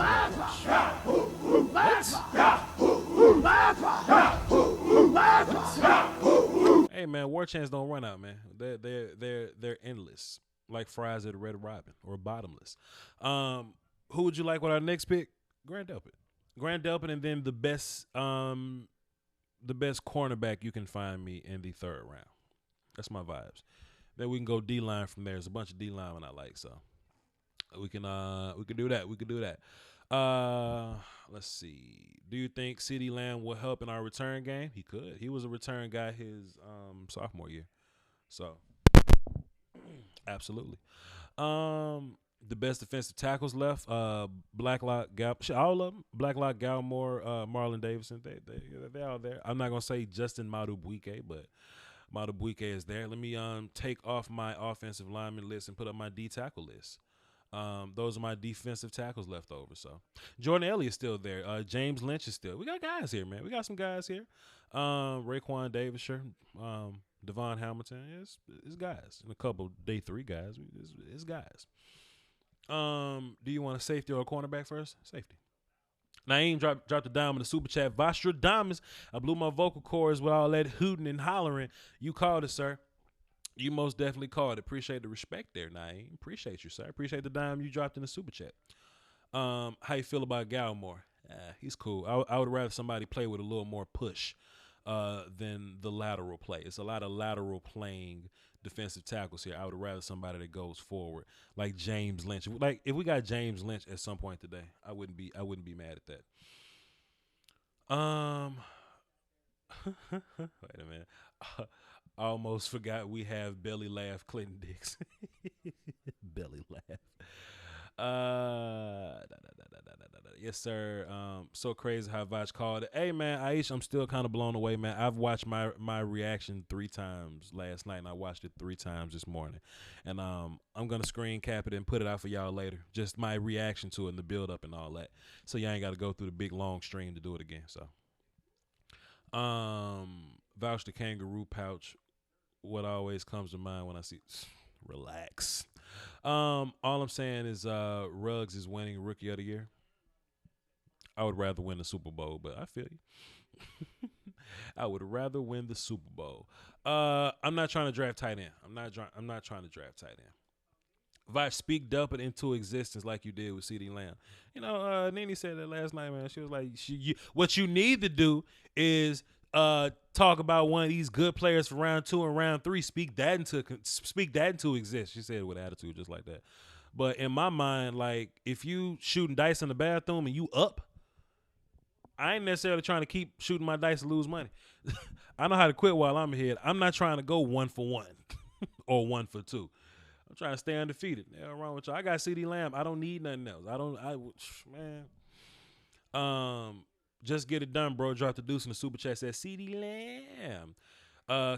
Hey, man, war chants don't run out, man. They're endless, like fries at a Red Robin or bottomless. Who would you like with our next pick? Grant Delpit, and then the best cornerback you can find me in the 3rd round. That's my vibes. Then we can go D-line from there. There's a bunch of D-linemen I like, so we can do that. Let's see. Do you think CeeDee Lamb will help in our return game? He could. He was a return guy his sophomore year, so absolutely. The best defensive tackles left. Blacklock, all of them. Blacklock, Galmore, Marlon Davidson. They all there. I'm not gonna say Justin Madubuike, but Madubuike is there. Let me take off my offensive lineman list and put up my D tackle list. Those are my defensive tackles left over. So Jordan Elliott's still there. James Lynch is still. We got guys here, man. We got some guys here. Raekwon Davis, sure. Devon Hamilton. It's guys. And a couple day 3 guys. It's guys. Do you want a safety or a cornerback first? Safety. Naeem dropped a dime in the super chat. Vostra Diamonds. I blew my vocal cords with all that hooting and hollering. You called it, sir. You most definitely called it. Appreciate the respect there, Naeem. Appreciate you, sir. Appreciate the dime you dropped in the super chat. How you feel about Galmore? He's cool. I would rather somebody play with a little more push than the lateral play. It's a lot of lateral playing defensive tackles here. I would rather somebody that goes forward, like James Lynch. Like if we got James Lynch at some point today, I wouldn't be mad at that. Wait a minute. I almost forgot we have Belly Laugh Clinton Dix. Belly Laugh. Yes, sir. So crazy how Voch called it. Hey, man, Aisha, I'm still kind of blown away, man. I've watched my reaction 3 times last night, and I watched it 3 times this morning. And I'm going to screen cap it and put it out for y'all later. Just my reaction to it and the build-up and all that. So y'all ain't got to go through the big, long stream to do it again. So, Vouch the kangaroo pouch. What always comes to mind when I see relax. All I'm saying is Ruggs is winning Rookie of the Year. I would rather win the Super Bowl, but I feel you. I would rather win the Super Bowl. I'm not trying to draft tight end. I'm not trying to draft tight end. Voch, speak Delpit into existence like you did with CeeDee Lamb. You know, Nene said that last night, man. She was like, what you need to do is talk about one of these good players for round 2 and round 3. Speak that into exist. She said it with attitude, just like that. But in my mind, like if you shooting dice in the bathroom and you up, I ain't necessarily trying to keep shooting my dice to lose money. I know how to quit while I'm ahead. I'm not trying to go 1 for 1 or 1 for 2. I'm trying to stay undefeated. Nothing wrong with y'all. I got CeeDee Lamb. I don't need nothing else. Just get it done, bro. Drop the deuce in the super chat. Says CeeDee Lamb.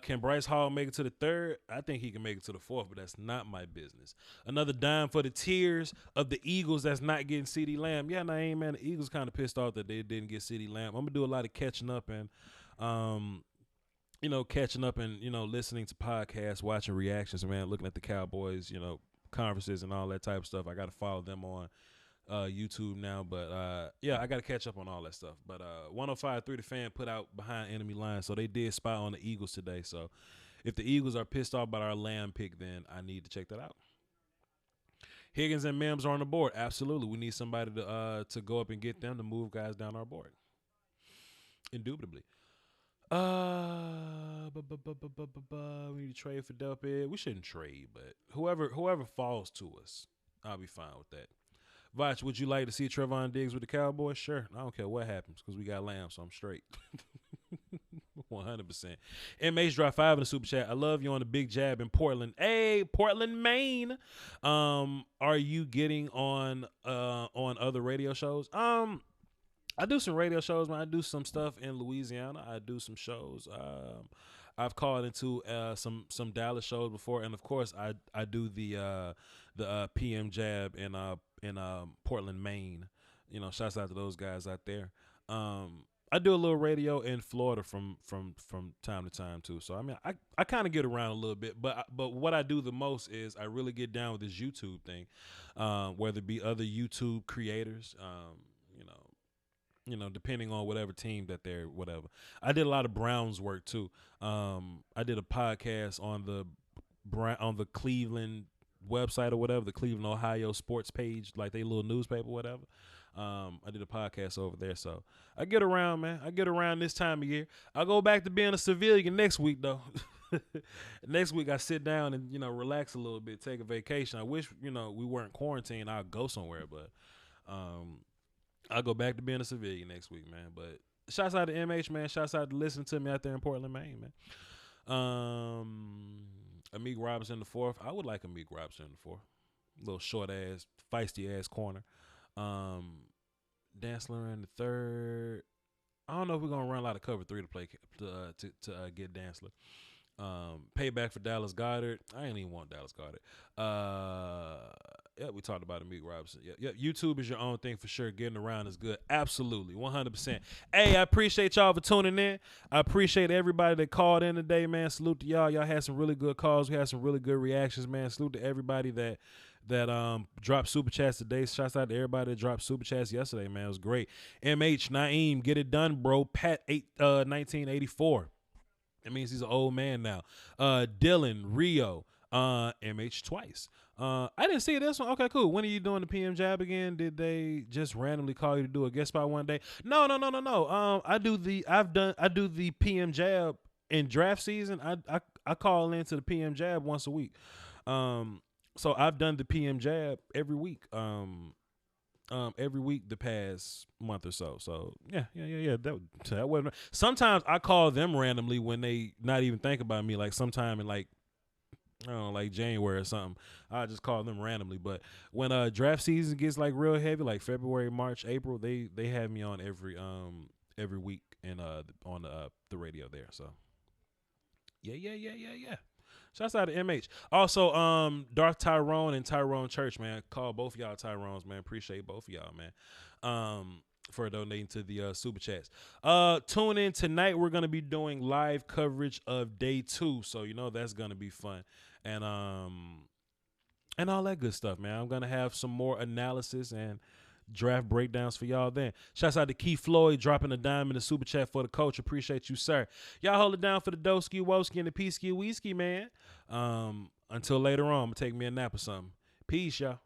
Can Bryce Hall make it to the 3rd? I think he can make it to the 4th, but that's not my business. Another dime for the tears of the Eagles that's not getting CeeDee Lamb. Yeah, man, the Eagles kind of pissed off that they didn't get CeeDee Lamb. I'm going to do a lot of catching up and, listening to podcasts, watching reactions, man, looking at the Cowboys, conferences and all that type of stuff. I got to follow them on YouTube now, but yeah, I got to catch up on all that stuff. But 105.3 The Fan put out Behind Enemy Lines, so they did spy on the Eagles today. So if the Eagles are pissed off about our Lamb pick, then I need to check that out. Higgins and Mims are on the board. Absolutely, we need somebody to go up and get them to move guys down our board. Indubitably. We need to trade for Delpit. We shouldn't trade, but whoever falls to us, I'll be fine with that. Voch, would you like to see Trevon Diggs with the Cowboys? Sure. I don't care what happens because we got Lamb, so I'm straight. 100%. MH dropped 5 in the super chat. I love you on the big jab in Portland. Hey, Portland, Maine. Are you getting on other radio shows? I do some radio shows, man. I do some stuff in Louisiana. I do some shows. I've called into some Dallas shows before, and of course, I do the PM Jab in Portland, Maine. You know, shouts out to those guys out there. I do a little radio in Florida from time to time too. So I mean, I kind of get around a little bit, but what I do the most is I really get down with this YouTube thing, whether it be other YouTube creators, depending on whatever team that they're whatever. I did a lot of Browns work too. I did a podcast on the Cleveland website or whatever, the Cleveland, Ohio sports page, like they little newspaper, whatever. I did a podcast over there, so I get around, man. I get around this time of year. I'll go back to being a civilian next week, though. Next week I sit down and relax a little bit, take a vacation. I wish we weren't quarantined. I'll go somewhere, but I'll go back to being a civilian next week, man. But shouts out to MH, man. Shouts out to listening to me out there in Portland, Maine, man. Amik Robinson the fourth. I would like Amik Robinson the fourth. Little short ass, feisty ass corner. Dantzler in the third. I don't know if we're gonna run a lot of cover 3 to play to get Dantzler. Payback for Dallas Goedert. I ain't even want Dallas Goedert. Yeah, we talked about Amik Robinson. Yeah, YouTube is your own thing for sure. Getting around is good. Absolutely, 100%. Hey, I appreciate y'all for tuning in. I appreciate everybody that called in today, man. Salute to y'all. Y'all had some really good calls. We had some really good reactions, man. Salute to everybody that dropped super chats today. Shouts out to everybody that dropped super chats yesterday, man. It was great. MH Naeem, get it done, bro. Pat 1984. That means he's an old man now. Dylan, Rio, MH twice. I didn't see this one. Okay, cool. When are you doing the PM Jab again? Did they just randomly call you to do a guest spot one day? No. I do the PM Jab in draft season. I call into the PM Jab once a week. So I've done the PM Jab every week. Every week the past month or so. So yeah. That wasn't. Sometimes I call them randomly when they not even think about me. Like sometime in like January or something. I just call them randomly. But when draft season gets like real heavy, like February, March, April, they have me on every week and on the radio there. So yeah. Shouts out to MH. Also, Darth Tyrone and Tyrone Church, man. Call both of y'all Tyrones, man. Appreciate both of y'all, man. For donating to the super chats. Tune in tonight. We're gonna be doing live coverage of day 2, so that's gonna be fun, and all that good stuff, man. I'm gonna have some more analysis and draft breakdowns for y'all then. Shouts out to Keith Floyd dropping a dime in the super chat for the coach. Appreciate you, sir. Y'all hold it down for the Doski, Woski, and the P-Ski, Weeski, man. Until later on, I'm gonna take me a nap or something. Peace, y'all.